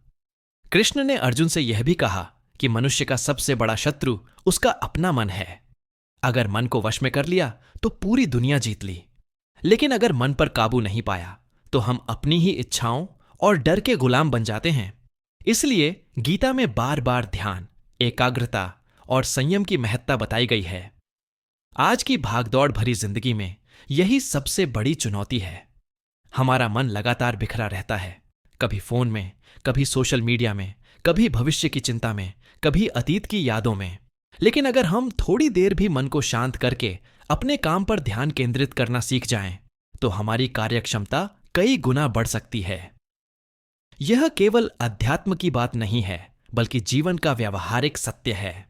कृष्ण ने अर्जुन से यह भी कहा कि मनुष्य का सबसे बड़ा शत्रु उसका अपना मन है। अगर मन को वश में कर लिया तो पूरी दुनिया जीत ली, लेकिन अगर मन पर काबू नहीं पाया तो हम अपनी ही इच्छाओं और डर के गुलाम बन जाते हैं। इसलिए गीता में बार बार ध्यान, एकाग्रता और संयम की महत्ता बताई गई है। आज की भागदौड़ भरी जिंदगी में यही सबसे बड़ी चुनौती है। हमारा मन लगातार बिखरा रहता है, कभी फोन में, कभी सोशल मीडिया में, कभी भविष्य की चिंता में, कभी अतीत की यादों में। लेकिन अगर हम थोड़ी देर भी मन को शांत करके अपने काम पर ध्यान केंद्रित करना सीख जाएं, तो हमारी कार्यक्षमता कई गुना बढ़ सकती है। यह केवल अध्यात्म की बात नहीं है, बल्कि जीवन का व्यावहारिक सत्य है।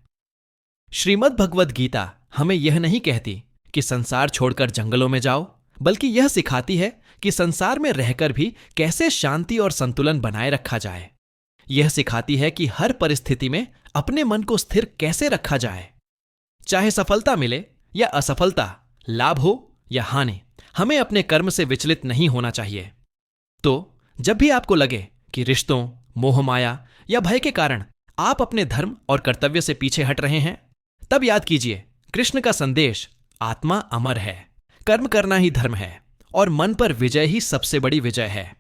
श्रीमद् भगवद गीता हमें यह नहीं कहती कि संसार छोड़कर जंगलों में जाओ, बल्कि यह सिखाती है कि संसार में रहकर भी कैसे शांति और संतुलन बनाए रखा जाए। यह सिखाती है कि हर परिस्थिति में अपने मन को स्थिर कैसे रखा जाए। चाहे सफलता मिले या असफलता, लाभ हो या हानि, हमें अपने कर्म से विचलित नहीं होना चाहिए। तो जब भी आपको लगे कि रिश्तों, मोह माया या भय के कारण आप अपने धर्म और कर्तव्य से पीछे हट रहे हैं, तब याद कीजिए कृष्ण का संदेश, आत्मा अमर है, कर्म करना ही धर्म है और मन पर विजय ही सबसे बड़ी विजय है।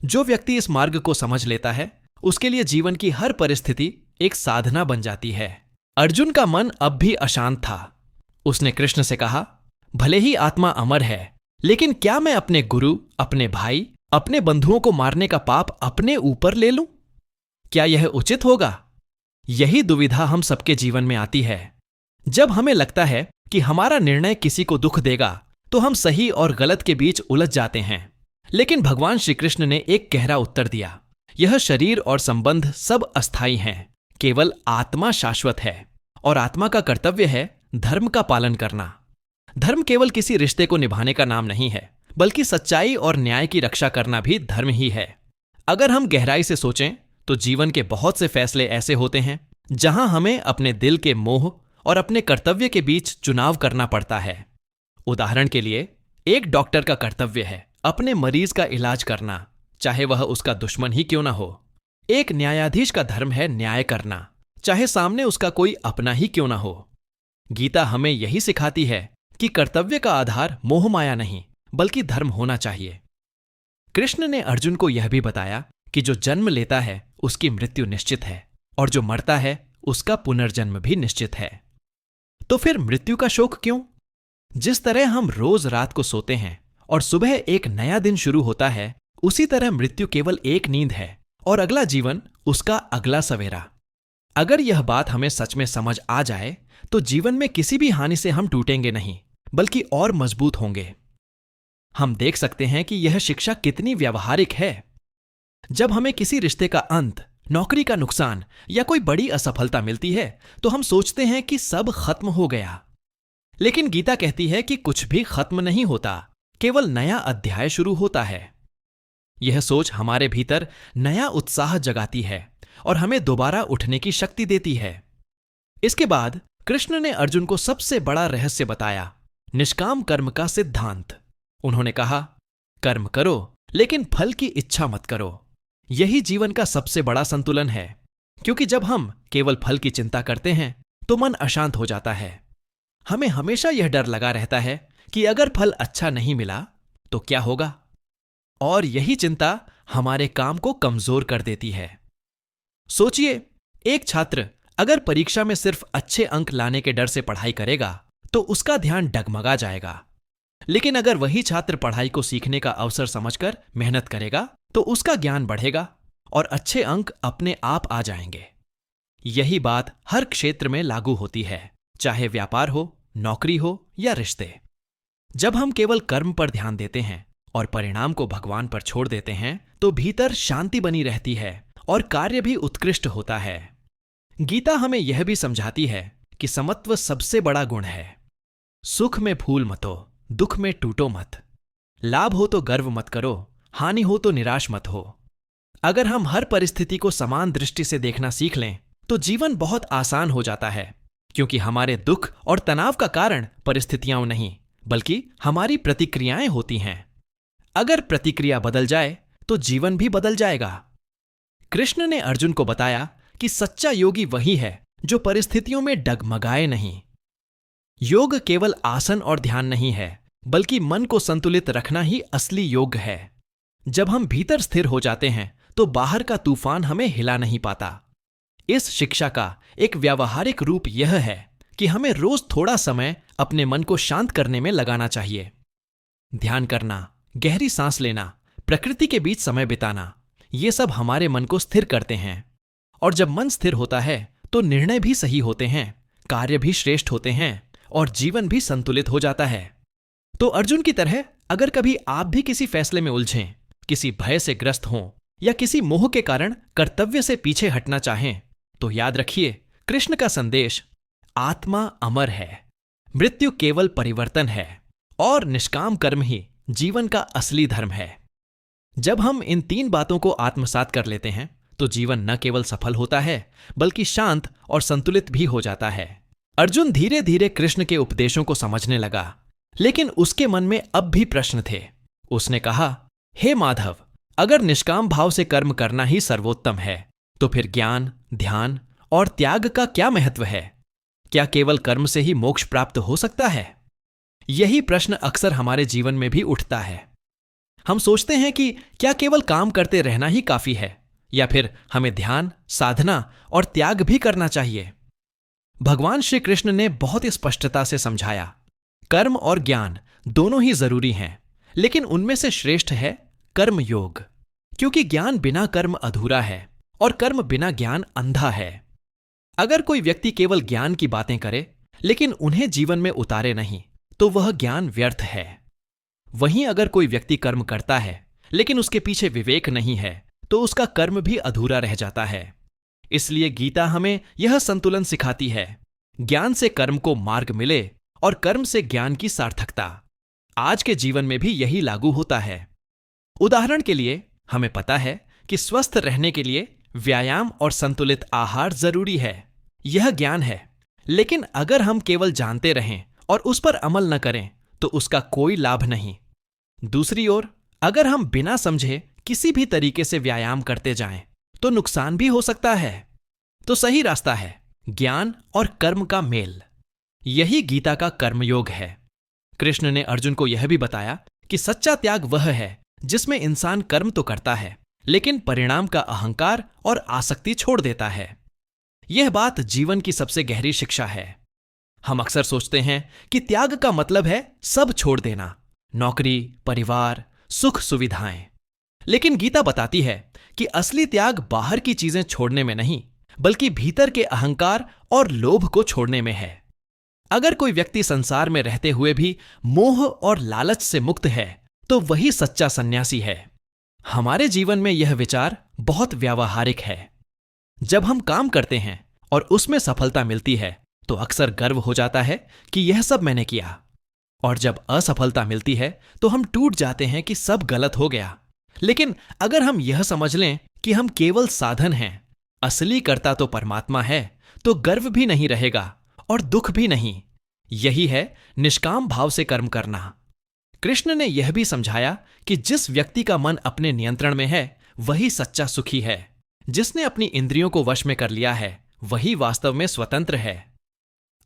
जो व्यक्ति इस मार्ग को समझ लेता है, उसके लिए जीवन की हर परिस्थिति एक साधना बन जाती है। अर्जुन का मन अब भी अशांत था। उसने कृष्ण से कहा, भले ही आत्मा अमर है, लेकिन क्या मैं अपने गुरु, अपने भाई, अपने बंधुओं को मारने का पाप अपने ऊपर ले लूं? क्या यह उचित होगा? यही दुविधा हम सबके जीवन में आती है। जब हमें लगता है कि हमारा निर्णय किसी को दुख देगा, तो हम सही और गलत के बीच उलझ जाते हैं। लेकिन भगवान श्री कृष्ण ने एक गहरा उत्तर दिया। यह शरीर और संबंध सब अस्थायी हैं, केवल आत्मा शाश्वत है, और आत्मा का कर्तव्य है धर्म का पालन करना। धर्म केवल किसी रिश्ते को निभाने का नाम नहीं है, बल्कि सच्चाई और न्याय की रक्षा करना भी धर्म ही है। अगर हम गहराई से सोचें तो जीवन के बहुत से फैसले ऐसे होते हैं जहां हमें अपने दिल के मोह और अपने कर्तव्य के बीच चुनाव करना पड़ता है। उदाहरण के लिए, एक डॉक्टर का कर्तव्य है अपने मरीज का इलाज करना, चाहे वह उसका दुश्मन ही क्यों ना हो। एक न्यायाधीश का धर्म है न्याय करना, चाहे सामने उसका कोई अपना ही क्यों ना हो। गीता हमें यही सिखाती है कि कर्तव्य का आधार मोह माया नहीं, बल्कि धर्म होना चाहिए। कृष्ण ने अर्जुन को यह भी बताया कि जो जन्म लेता है उसकी मृत्यु निश्चित है, और जो मरता है उसका पुनर्जन्म भी निश्चित है। तो फिर मृत्यु का शोक क्यों? जिस तरह हम रोज रात को सोते हैं और सुबह एक नया दिन शुरू होता है, उसी तरह मृत्यु केवल एक नींद है और अगला जीवन उसका अगला सवेरा। अगर यह बात हमें सच में समझ आ जाए तो जीवन में किसी भी हानि से हम टूटेंगे नहीं, बल्कि और मजबूत होंगे। हम देख सकते हैं कि यह शिक्षा कितनी व्यावहारिक है। जब हमें किसी रिश्ते का अंत, नौकरी का नुकसान या कोई बड़ी असफलता मिलती है तो हम सोचते हैं कि सब खत्म हो गया। लेकिन गीता कहती है कि कुछ भी खत्म नहीं होता, केवल नया अध्याय शुरू होता है। यह सोच हमारे भीतर नया उत्साह जगाती है और हमें दोबारा उठने की शक्ति देती है। इसके बाद कृष्ण ने अर्जुन को सबसे बड़ा रहस्य बताया, निष्काम कर्म का सिद्धांत। उन्होंने कहा, कर्म करो लेकिन फल की इच्छा मत करो। यही जीवन का सबसे बड़ा संतुलन है, क्योंकि जब हम केवल फल की चिंता करते हैं तो मन अशांत हो जाता है। हमें हमेशा यह डर लगा रहता है कि अगर फल अच्छा नहीं मिला तो क्या होगा, और यही चिंता हमारे काम को कमजोर कर देती है। सोचिए, एक छात्र अगर परीक्षा में सिर्फ अच्छे अंक लाने के डर से पढ़ाई करेगा तो उसका ध्यान डगमगा जाएगा। लेकिन अगर वही छात्र पढ़ाई को सीखने का अवसर समझकर मेहनत करेगा तो उसका ज्ञान बढ़ेगा और अच्छे अंक अपने आप आ जाएंगे। यही बात हर क्षेत्र में लागू होती है, चाहे व्यापार हो, नौकरी हो या रिश्ते। जब हम केवल कर्म पर ध्यान देते हैं और परिणाम को भगवान पर छोड़ देते हैं तो भीतर शांति बनी रहती है और कार्य भी उत्कृष्ट होता है। गीता हमें यह भी समझाती है कि समत्व सबसे बड़ा गुण है। सुख में फूल मतो, दुख में टूटो मत। लाभ हो तो गर्व मत करो, हानि हो तो निराश मत हो। अगर हम हर परिस्थिति को समान दृष्टि से देखना सीख लें तो जीवन बहुत आसान हो जाता है, क्योंकि हमारे दुख और तनाव का कारण परिस्थितियां नहीं, बल्कि हमारी प्रतिक्रियाएं होती हैं। अगर प्रतिक्रिया बदल जाए तो जीवन भी बदल जाएगा। कृष्ण ने अर्जुन को बताया कि सच्चा योगी वही है जो परिस्थितियों में डगमगाए नहीं। योग केवल आसन और ध्यान नहीं है, बल्कि मन को संतुलित रखना ही असली योग है। जब हम भीतर स्थिर हो जाते हैं तो बाहर का तूफान हमें हिला नहीं पाता। इस शिक्षा का एक व्यावहारिक रूप यह है कि हमें रोज थोड़ा समय अपने मन को शांत करने में लगाना चाहिए। ध्यान करना, गहरी सांस लेना, प्रकृति के बीच समय बिताना, ये सब हमारे मन को स्थिर करते हैं। और जब मन स्थिर होता है तो निर्णय भी सही होते हैं, कार्य भी श्रेष्ठ होते हैं और जीवन भी संतुलित हो जाता है। तो अर्जुन की तरह अगर कभी आप भी किसी फैसले में उलझें, किसी भय से ग्रस्त हों या किसी मोह के कारण कर्तव्य से पीछे हटना चाहें, तो याद रखिए, कृष्ण का संदेश आत्मा अमर है, मृत्यु केवल परिवर्तन है और निष्काम कर्म ही जीवन का असली धर्म है। जब हम इन 3 बातों को आत्मसात कर लेते हैं तो जीवन न केवल सफल होता है, बल्कि शांत और संतुलित भी हो जाता है। अर्जुन धीरे धीरे कृष्ण के उपदेशों को समझने लगा, लेकिन उसके मन में अब भी प्रश्न थे। उसने कहा, हे माधव, अगर निष्काम भाव से कर्म करना ही सर्वोत्तम है तो फिर ज्ञान, ध्यान और त्याग का क्या महत्व है? क्या केवल कर्म से ही मोक्ष प्राप्त हो सकता है? यही प्रश्न अक्सर हमारे जीवन में भी उठता है। हम सोचते हैं कि क्या केवल काम करते रहना ही काफी है, या फिर हमें ध्यान, साधना और त्याग भी करना चाहिए। भगवान श्री कृष्ण ने बहुत ही स्पष्टता से समझाया, कर्म और ज्ञान दोनों ही जरूरी हैं, लेकिन उनमें से श्रेष्ठ है कर्म योग, क्योंकि ज्ञान बिना कर्म अधूरा है और कर्म बिना ज्ञान अंधा है। अगर कोई व्यक्ति केवल ज्ञान की बातें करे लेकिन उन्हें जीवन में उतारे नहीं, तो वह ज्ञान व्यर्थ है। वहीं अगर कोई व्यक्ति कर्म करता है लेकिन उसके पीछे विवेक नहीं है, तो उसका कर्म भी अधूरा रह जाता है। इसलिए गीता हमें यह संतुलन सिखाती है, ज्ञान से कर्म को मार्ग मिले और कर्म से ज्ञान की सार्थकता। आज के जीवन में भी यही लागू होता है। उदाहरण के लिए हमें पता है कि स्वस्थ रहने के लिए व्यायाम और संतुलित आहार जरूरी है। यह ज्ञान है, लेकिन अगर हम केवल जानते रहें और उस पर अमल न करें तो उसका कोई लाभ नहीं। दूसरी ओर, अगर हम बिना समझे किसी भी तरीके से व्यायाम करते जाएं, तो नुकसान भी हो सकता है। तो सही रास्ता है ज्ञान और कर्म का मेल। यही गीता का कर्मयोग है। कृष्ण ने अर्जुन को यह भी बताया कि सच्चा त्याग वह है जिसमें इंसान कर्म तो करता है, लेकिन परिणाम का अहंकार और आसक्ति छोड़ देता है। यह बात जीवन की सबसे गहरी शिक्षा है। हम अक्सर सोचते हैं कि त्याग का मतलब है सब छोड़ देना, नौकरी, परिवार, सुख सुविधाएं। लेकिन गीता बताती है कि असली त्याग बाहर की चीजें छोड़ने में नहीं, बल्कि भीतर के अहंकार और लोभ को छोड़ने में है। अगर कोई व्यक्ति संसार में रहते हुए भी मोह और लालच से मुक्त है, तो वही सच्चा सन्यासी है। हमारे जीवन में यह विचार बहुत व्यावहारिक है। जब हम काम करते हैं और उसमें सफलता मिलती है, तो अक्सर गर्व हो जाता है कि यह सब मैंने किया। और जब असफलता मिलती है तो हम टूट जाते हैं कि सब गलत हो गया। लेकिन अगर हम यह समझ लें कि हम केवल साधन हैं, असली कर्ता तो परमात्मा है, तो गर्व भी नहीं रहेगा और दुख भी नहीं। यही है निष्काम भाव से कर्म करना। कृष्ण ने यह भी समझाया कि जिस व्यक्ति का मन अपने नियंत्रण में है, वही सच्चा सुखी है। जिसने अपनी इंद्रियों को वश में कर लिया है, वही वास्तव में स्वतंत्र है।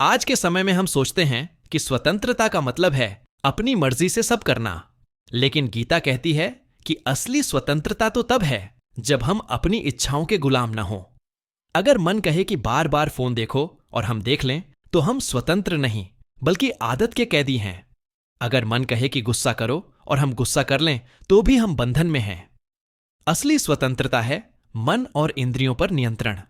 आज के समय में हम सोचते हैं कि स्वतंत्रता का मतलब है अपनी मर्जी से सब करना, लेकिन गीता कहती है कि असली स्वतंत्रता तो तब है जब हम अपनी इच्छाओं के गुलाम न हों। अगर मन कहे कि बार बार फोन देखो और हम देख लें, तो हम स्वतंत्र नहीं बल्कि आदत के कैदी हैं। अगर मन कहे कि गुस्सा करो और हम गुस्सा कर लें, तो भी हम बंधन में हैं। असली स्वतंत्रता है मन और इंद्रियों पर नियंत्रण।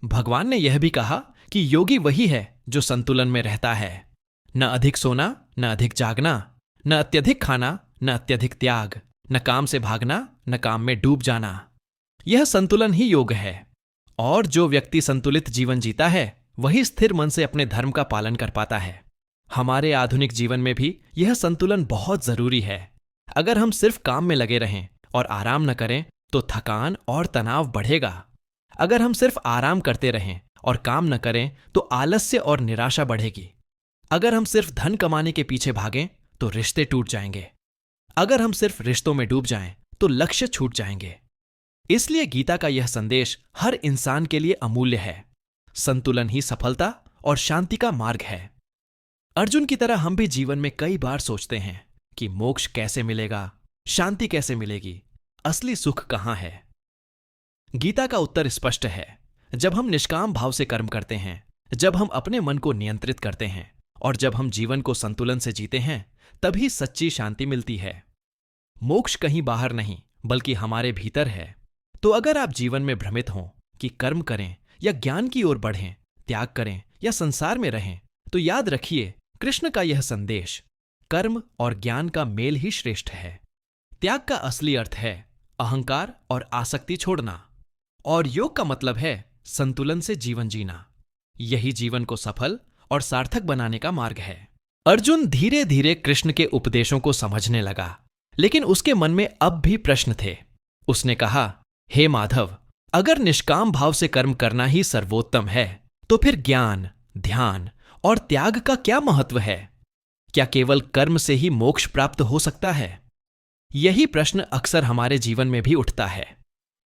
भगवान ने यह भी कहा कि योगी वही है जो संतुलन में रहता है। न अधिक सोना, न अधिक जागना, न अत्यधिक खाना, न अत्यधिक त्याग, न काम से भागना, न काम में डूब जाना। यह संतुलन ही योग है। और जो व्यक्ति संतुलित जीवन जीता है, वही स्थिर मन से अपने धर्म का पालन कर पाता है। हमारे आधुनिक जीवन में भी यह संतुलन बहुत जरूरी है। अगर हम सिर्फ काम में लगे रहें और आराम न करें, तो थकान और तनाव बढ़ेगा। अगर हम सिर्फ आराम करते रहें और काम न करें, तो आलस्य और निराशा बढ़ेगी। अगर हम सिर्फ धन कमाने के पीछे भागें, तो रिश्ते टूट जाएंगे। अगर हम सिर्फ रिश्तों में डूब जाएं, तो लक्ष्य छूट जाएंगे। इसलिए गीता का यह संदेश हर इंसान के लिए अमूल्य है। संतुलन ही सफलता और शांति का मार्ग है। अर्जुन की तरह हम भी जीवन में कई बार सोचते हैं कि मोक्ष कैसे मिलेगा, शांति कैसे मिलेगी, असली सुख कहां है। गीता का उत्तर स्पष्ट है। जब हम निष्काम भाव से कर्म करते हैं, जब हम अपने मन को नियंत्रित करते हैं और जब हम जीवन को संतुलन से जीते हैं, तभी सच्ची शांति मिलती है। मोक्ष कहीं बाहर नहीं, बल्कि हमारे भीतर है। तो अगर आप जीवन में भ्रमित हों कि कर्म करें या ज्ञान की ओर बढ़ें, त्याग करें या संसार में रहें, तो याद रखिए कृष्ण का यह संदेश, कर्म और ज्ञान का मेल ही श्रेष्ठ है। त्याग का असली अर्थ है अहंकार और आसक्ति छोड़ना, और योग का मतलब है संतुलन से जीवन जीना। यही जीवन को सफल और सार्थक बनाने का मार्ग है। अर्जुन धीरे धीरे कृष्ण के उपदेशों को समझने लगा, लेकिन उसके मन में अब भी प्रश्न थे। उसने कहा, हे माधव, अगर निष्काम भाव से कर्म करना ही सर्वोत्तम है, तो फिर ज्ञान, ध्यान और त्याग का क्या महत्व है? क्या केवल कर्म से ही मोक्ष प्राप्त हो सकता है? यही प्रश्न अक्सर हमारे जीवन में भी उठता है।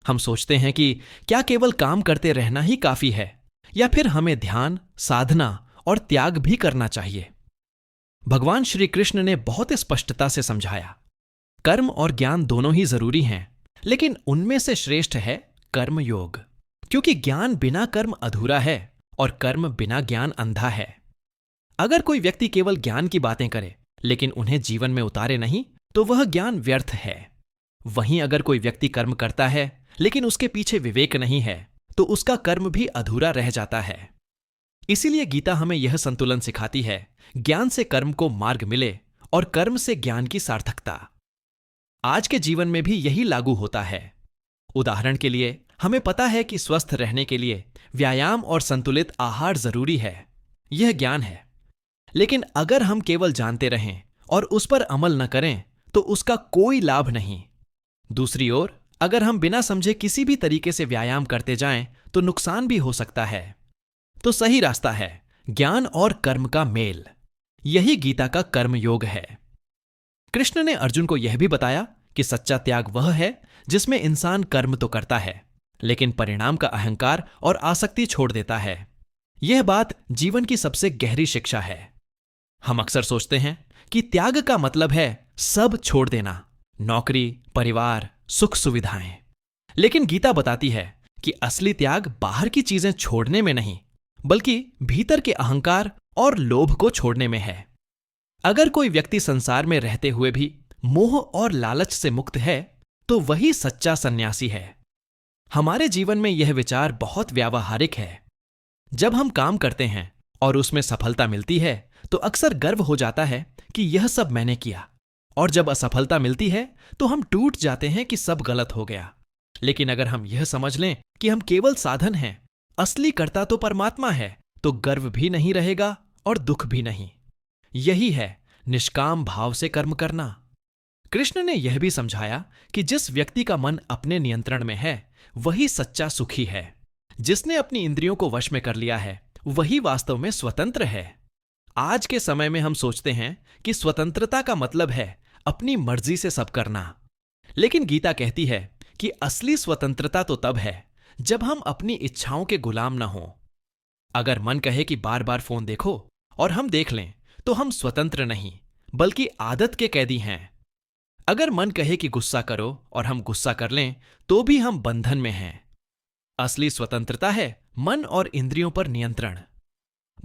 हम सोचते हैं कि क्या केवल काम करते रहना ही काफी है, या फिर हमें ध्यान, साधना और त्याग भी करना चाहिए। भगवान श्री कृष्ण ने बहुत स्पष्टता से समझाया, कर्म और ज्ञान दोनों ही जरूरी हैं, लेकिन उनमें से श्रेष्ठ है कर्म योग, क्योंकि ज्ञान बिना कर्म अधूरा है और कर्म बिना ज्ञान अंधा है। अगर कोई व्यक्ति केवल ज्ञान की बातें करे लेकिन उन्हें जीवन में उतारे नहीं, तो वह ज्ञान व्यर्थ है। वहीं अगर कोई व्यक्ति कर्म करता है लेकिन उसके पीछे विवेक नहीं है, तो उसका कर्म भी अधूरा रह जाता है। इसीलिए गीता हमें यह संतुलन सिखाती है, ज्ञान से कर्म को मार्ग मिले और कर्म से ज्ञान की सार्थकता। आज के जीवन में भी यही लागू होता है। उदाहरण के लिए हमें पता है कि स्वस्थ रहने के लिए व्यायाम और संतुलित आहार जरूरी है, यह ज्ञान है। लेकिन अगर हम केवल जानते रहें और उस पर अमल न करें तो उसका कोई लाभ नहीं। दूसरी ओर अगर हम बिना समझे किसी भी तरीके से व्यायाम करते जाएं तो नुकसान भी हो सकता है। तो सही रास्ता है ज्ञान और कर्म का मेल। यही गीता का कर्म योग है। कृष्ण ने अर्जुन को यह भी बताया कि सच्चा त्याग वह है जिसमें इंसान कर्म तो करता है लेकिन परिणाम का अहंकार और आसक्ति छोड़ देता है। यह बात जीवन की सबसे गहरी शिक्षा है। हम अक्सर सोचते हैं कि त्याग का मतलब है सब छोड़ देना, नौकरी, परिवार, सुख सुविधाएं। लेकिन गीता बताती है कि असली त्याग बाहर की चीजें छोड़ने में नहीं बल्कि भीतर के अहंकार और लोभ को छोड़ने में है। अगर कोई व्यक्ति संसार में रहते हुए भी मोह और लालच से मुक्त है तो वही सच्चा सन्यासी है। हमारे जीवन में यह विचार बहुत व्यावहारिक है। जब हम काम करते हैं और उसमें सफलता मिलती है तो अक्सर गर्व हो जाता है कि यह सब मैंने किया, और जब असफलता मिलती है तो हम टूट जाते हैं कि सब गलत हो गया। लेकिन अगर हम यह समझ लें कि हम केवल साधन हैं, असली कर्ता तो परमात्मा है, तो गर्व भी नहीं रहेगा और दुख भी नहीं। यही है निष्काम भाव से कर्म करना। कृष्ण ने यह भी समझाया कि जिस व्यक्ति का मन अपने नियंत्रण में है वही सच्चा सुखी है। जिसने अपनी इंद्रियों को वश में कर लिया है वही वास्तव में स्वतंत्र है। आज के समय में हम सोचते हैं कि स्वतंत्रता का मतलब है अपनी मर्जी से सब करना, लेकिन गीता कहती है कि असली स्वतंत्रता तो तब है जब हम अपनी इच्छाओं के गुलाम न हों। अगर मन कहे कि बार बार फोन देखो और हम देख लें तो हम स्वतंत्र नहीं बल्कि आदत के कैदी हैं। अगर मन कहे कि गुस्सा करो और हम गुस्सा कर लें तो भी हम बंधन में हैं। असली स्वतंत्रता है मन और इंद्रियों पर नियंत्रण।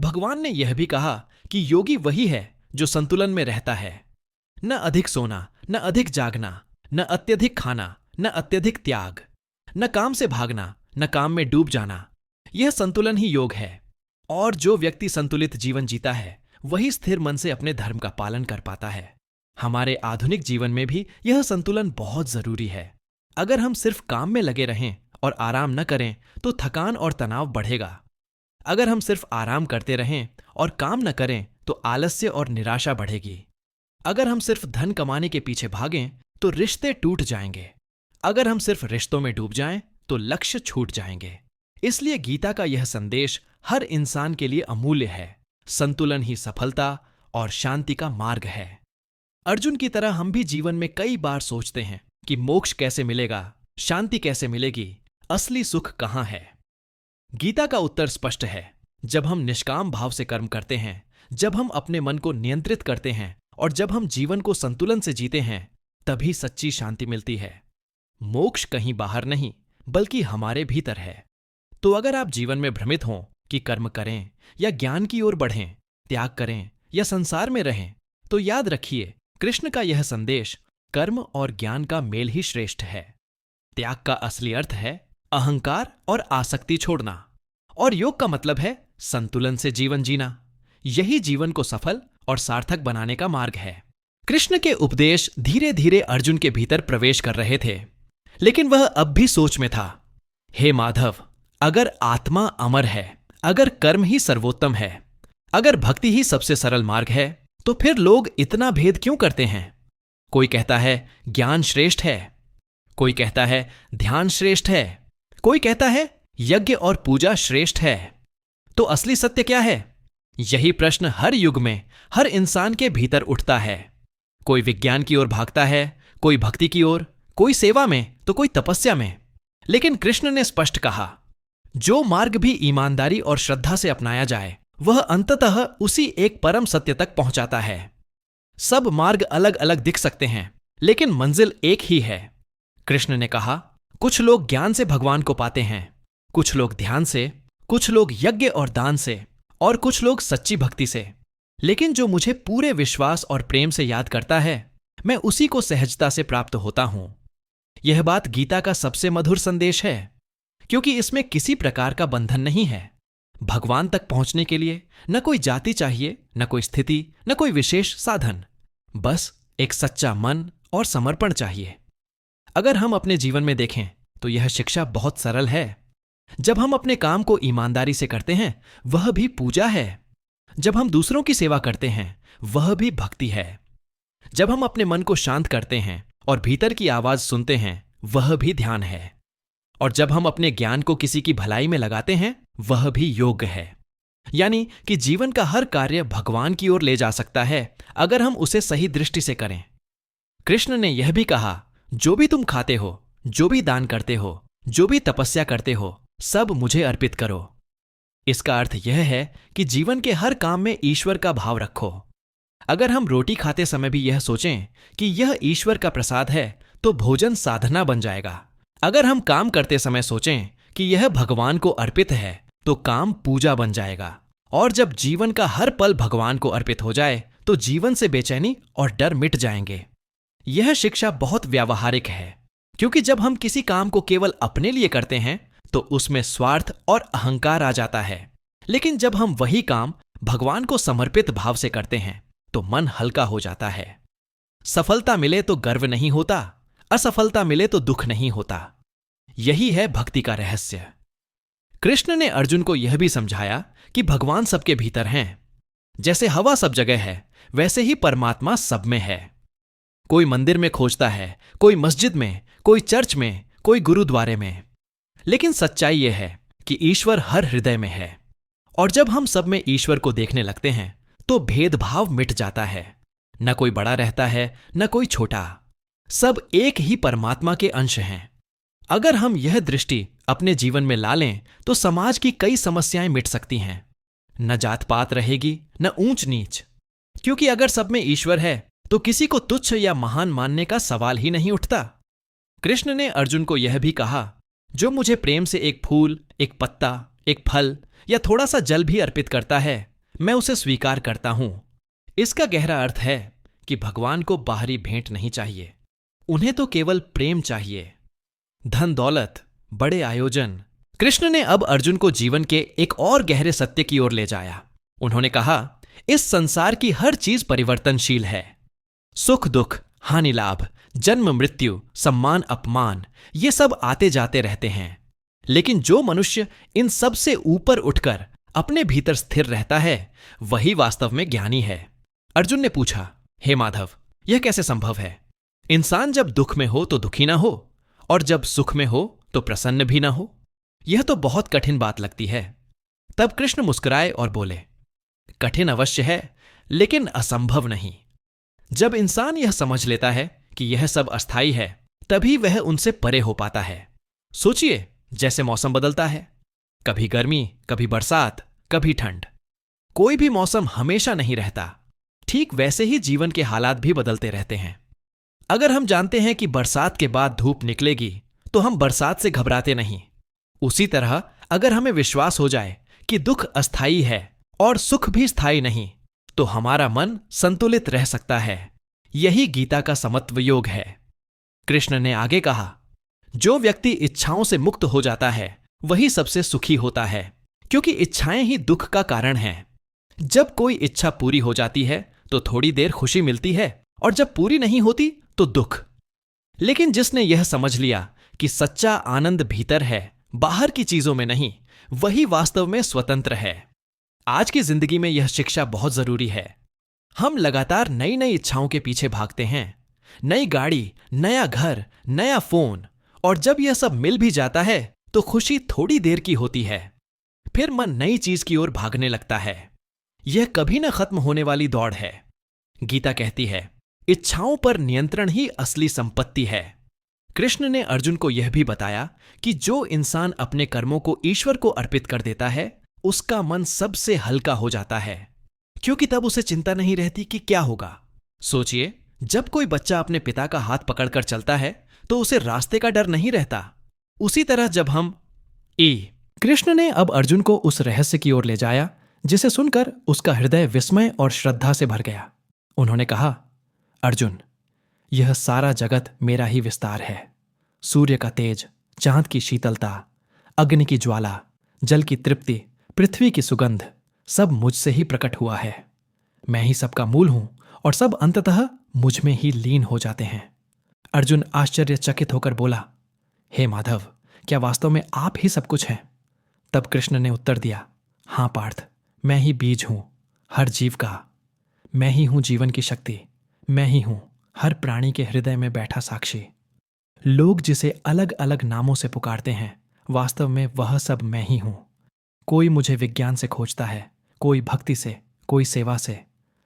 भगवान ने यह भी कहा कि योगी वही है जो संतुलन में रहता है। न अधिक सोना, न अधिक जागना, न अत्यधिक खाना, न अत्यधिक त्याग, न काम से भागना, न काम में डूब जाना। यह संतुलन ही योग है। और जो व्यक्ति संतुलित जीवन जीता है वही स्थिर मन से अपने धर्म का पालन कर पाता है। हमारे आधुनिक जीवन में भी यह संतुलन बहुत जरूरी है। अगर हम सिर्फ काम में लगे रहें और आराम न करें तो थकान और तनाव बढ़ेगा। अगर हम सिर्फ आराम करते रहें और काम न करें तो आलस्य और निराशा बढ़ेगी। अगर हम सिर्फ धन कमाने के पीछे भागें तो रिश्ते टूट जाएंगे। अगर हम सिर्फ रिश्तों में डूब जाएं तो लक्ष्य छूट जाएंगे। इसलिए गीता का यह संदेश हर इंसान के लिए अमूल्य है। संतुलन ही सफलता और शांति का मार्ग है। अर्जुन की तरह हम भी जीवन में कई बार सोचते हैं कि मोक्ष कैसे मिलेगा, शांति कैसे मिलेगी, असली सुख कहां है। गीता का उत्तर स्पष्ट है। जब हम निष्काम भाव से कर्म करते हैं, जब हम अपने मन को नियंत्रित करते हैं और जब हम जीवन को संतुलन से जीते हैं, तभी सच्ची शांति मिलती है। मोक्ष कहीं बाहर नहीं बल्कि हमारे भीतर है। तो अगर आप जीवन में भ्रमित हों कि कर्म करें या ज्ञान की ओर बढ़ें, त्याग करें या संसार में रहें, तो याद रखिए कृष्ण का यह संदेश कर्म और ज्ञान का मेल ही श्रेष्ठ है। त्याग का असली अर्थ है अहंकार और आसक्ति छोड़ना, और योग का मतलब है संतुलन से जीवन जीना। यही जीवन को सफल और सार्थक बनाने का मार्ग है। कृष्ण के उपदेश धीरे धीरे अर्जुन के भीतर प्रवेश कर रहे थे, लेकिन वह अब भी सोच में था। हे माधव, अगर आत्मा अमर है, अगर कर्म ही सर्वोत्तम है, अगर भक्ति ही सबसे सरल मार्ग है, तो फिर लोग इतना भेद क्यों करते हैं? कोई कहता है ज्ञान श्रेष्ठ है, कोई कहता है ध्यान श्रेष्ठ है, कोई कहता है यज्ञ और पूजा श्रेष्ठ है। तो असली सत्य क्या है? यही प्रश्न हर युग में हर इंसान के भीतर उठता है। कोई विज्ञान की ओर भागता है, कोई भक्ति की ओर, कोई सेवा में तो कोई तपस्या में। लेकिन कृष्ण ने स्पष्ट कहा, जो मार्ग भी ईमानदारी और श्रद्धा से अपनाया जाए वह अंततः उसी एक परम सत्य तक पहुंचाता है। सब मार्ग अलग अलग दिख सकते हैं लेकिन मंजिल एक ही है। कृष्ण ने कहा, कुछ लोग ज्ञान से भगवान को पाते हैं, कुछ लोग ध्यान से, कुछ लोग यज्ञ और दान से, और कुछ लोग सच्ची भक्ति से। लेकिन जो मुझे पूरे विश्वास और प्रेम से याद करता है, मैं उसी को सहजता से प्राप्त होता हूं। यह बात गीता का सबसे मधुर संदेश है। क्योंकि इसमें किसी प्रकार का बंधन नहीं है। भगवान तक पहुंचने के लिए न कोई जाति चाहिए, न कोई स्थिति, न कोई विशेष साधन। बस एक सच्चा मन और समर्पण चाहिए। अगर हम अपने जीवन में देखें तो यह शिक्षा बहुत सरल है। जब हम अपने काम को ईमानदारी से करते हैं, वह भी पूजा है। जब हम दूसरों की सेवा करते हैं, वह भी भक्ति है। जब हम अपने मन को शांत करते हैं और भीतर की आवाज सुनते हैं, वह भी ध्यान है। और जब हम अपने ज्ञान को किसी की भलाई में लगाते हैं, वह भी योग है। यानी कि जीवन का हर कार्य भगवान की ओर ले जा सकता है अगर हम उसे सही दृष्टि से करें। कृष्ण ने यह भी कहा, जो भी तुम खाते हो, जो भी दान करते हो, जो भी तपस्या करते हो, सब मुझे अर्पित करो। इसका अर्थ यह है कि जीवन के हर काम में ईश्वर का भाव रखो। अगर हम रोटी खाते समय भी यह सोचें कि यह ईश्वर का प्रसाद है, तो भोजन साधना बन जाएगा। अगर हम काम करते समय सोचें कि यह भगवान को अर्पित है, तो काम पूजा बन जाएगा। और जब जीवन का हर पल भगवान को अर्पित हो जाए, तो जीवन से बेचैनी और डर मिट जाएंगे। यह शिक्षा बहुत व्यावहारिक है, क्योंकि जब हम किसी काम को केवल अपने लिए करते हैं, तो उसमें स्वार्थ और अहंकार आ जाता है। लेकिन जब हम वही काम भगवान को समर्पित भाव से करते हैं, तो मन हल्का हो जाता है। सफलता मिले तो गर्व नहीं होता, असफलता मिले तो दुख नहीं होता। यही है भक्ति का रहस्य। कृष्ण ने अर्जुन को यह भी समझाया कि भगवान सबके भीतर हैं। जैसे हवा सब जगह है, वैसे ही परमात्मा सब में है। कोई मंदिर में खोजता है, कोई मस्जिद में, कोई चर्च में, कोई गुरुद्वारे में। लेकिन सच्चाई यह है कि ईश्वर हर हृदय में है। और जब हम सब में ईश्वर को देखने लगते हैं, तो भेदभाव मिट जाता है। न कोई बड़ा रहता है, न कोई छोटा। सब एक ही परमात्मा के अंश हैं। अगर हम यह दृष्टि अपने जीवन में ला लें, तो समाज की कई समस्याएं मिट सकती हैं। न जात पात रहेगी, न ऊंच नीच। क्योंकि अगर सब में ईश्वर है, तो किसी को तुच्छ या महान मानने का सवाल ही नहीं उठता। कृष्ण ने अर्जुन को यह भी कहा, जो मुझे प्रेम से एक फूल, एक पत्ता, एक फल या थोड़ा सा जल भी अर्पित करता है, मैं उसे स्वीकार करता हूं। इसका गहरा अर्थ है कि भगवान को बाहरी भेंट नहीं चाहिए, उन्हें तो केवल प्रेम चाहिए। धन दौलत, बड़े आयोजन। कृष्ण ने अब अर्जुन को जीवन के एक और गहरे सत्य की ओर ले जाया। उन्होंने कहा, इस संसार की हर चीज परिवर्तनशील है। सुख दुख, हानि लाभ, जन्म मृत्यु, सम्मान अपमान, ये सब आते जाते रहते हैं। लेकिन जो मनुष्य इन सब से ऊपर उठकर अपने भीतर स्थिर रहता है, वही वास्तव में ज्ञानी है। अर्जुन ने पूछा, हे माधव, यह कैसे संभव है? इंसान जब दुख में हो तो दुखी ना हो, और जब सुख में हो तो प्रसन्न भी ना हो। यह तो बहुत कठिन बात लगती है। तब कृष्ण मुस्कुराए और बोले, कठिन अवश्य है, लेकिन असंभव नहीं। जब इंसान यह समझ लेता है कि यह सब अस्थायी है, तभी वह उनसे परे हो पाता है। सोचिए, जैसे मौसम बदलता है, कभी गर्मी, कभी बरसात, कभी ठंड। कोई भी मौसम हमेशा नहीं रहता। ठीक वैसे ही जीवन के हालात भी बदलते रहते हैं। अगर हम जानते हैं कि बरसात के बाद धूप निकलेगी, तो हम बरसात से घबराते नहीं। उसी तरह अगर हमें विश्वास हो जाए कि दुख अस्थायी है और सुख भी स्थायी नहीं, तो हमारा मन संतुलित रह सकता है। यही गीता का समत्व योग है। कृष्ण ने आगे कहा, जो व्यक्ति इच्छाओं से मुक्त हो जाता है, वही सबसे सुखी होता है, क्योंकि इच्छाएं ही दुख का कारण हैं। जब कोई इच्छा पूरी हो जाती है, तो थोड़ी देर खुशी मिलती है, और जब पूरी नहीं होती तो दुख। लेकिन जिसने यह समझ लिया कि सच्चा आनंद भीतर है, बाहर की चीजों में नहीं, वही वास्तव में स्वतंत्र है। आज की जिंदगी में यह शिक्षा बहुत जरूरी है। हम लगातार नई नई इच्छाओं के पीछे भागते हैं। नई गाड़ी, नया घर, नया फोन, और जब यह सब मिल भी जाता है तो खुशी थोड़ी देर की होती है। फिर मन नई चीज की ओर भागने लगता है। यह कभी न खत्म होने वाली दौड़ है। गीता कहती है, इच्छाओं पर नियंत्रण ही असली संपत्ति है। कृष्ण ने अर्जुन को यह भी बताया कि जो इंसान अपने कर्मों को ईश्वर को अर्पित कर देता है, उसका मन सबसे हल्का हो जाता है, क्योंकि तब उसे चिंता नहीं रहती कि क्या होगा। सोचिए, जब कोई बच्चा अपने पिता का हाथ पकड़कर चलता है, तो उसे रास्ते का डर नहीं रहता। उसी तरह जब हम कृष्ण ने अब अर्जुन को उस रहस्य की ओर ले जाया, जिसे सुनकर उसका हृदय विस्मय और श्रद्धा से भर गया। उन्होंने कहा, अर्जुन, यह सारा जगत मेरा ही विस्तार है। सूर्य का तेज, चांद की शीतलता, अग्नि की ज्वाला, जल की तृप्ति, पृथ्वी की सुगंध सब मुझसे ही प्रकट हुआ है। मैं ही सबका मूल हूं और सब अंततः मुझ में ही लीन हो जाते हैं। अर्जुन आश्चर्यचकित होकर बोला, हे माधव, क्या वास्तव में आप ही सब कुछ हैं? तब कृष्ण ने उत्तर दिया, हां पार्थ, मैं ही बीज हूं हर जीव का। मैं ही हूं जीवन की शक्ति। मैं ही हूं हर प्राणी के हृदय में बैठा साक्षी। लोग जिसे अलग अलग नामों से पुकारते हैं, वास्तव में वह सब मैं ही हूं। कोई मुझे विज्ञान से खोजता है, कोई भक्ति से, कोई सेवा से,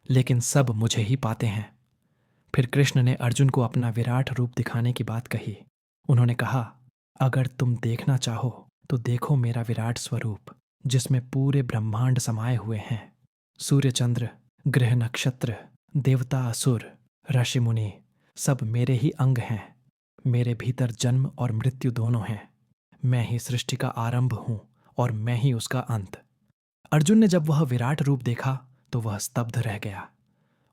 लेकिन सब मुझे ही पाते हैं। फिर कृष्ण ने अर्जुन को अपना विराट रूप दिखाने की बात कही। उन्होंने कहा, अगर तुम देखना चाहो तो देखो मेरा विराट स्वरूप, जिसमें पूरे ब्रह्मांड समाये हुए हैं। सूर्य चंद्र, ग्रह नक्षत्र, देवता असुर, ऋषि मुनि सब मेरे ही अंग हैं। मेरे भीतर जन्म और मृत्यु दोनों हैं। मैं ही सृष्टि का आरंभ हूं और मैं ही उसका अंत। अर्जुन ने जब वह विराट रूप देखा तो वह स्तब्ध रह गया।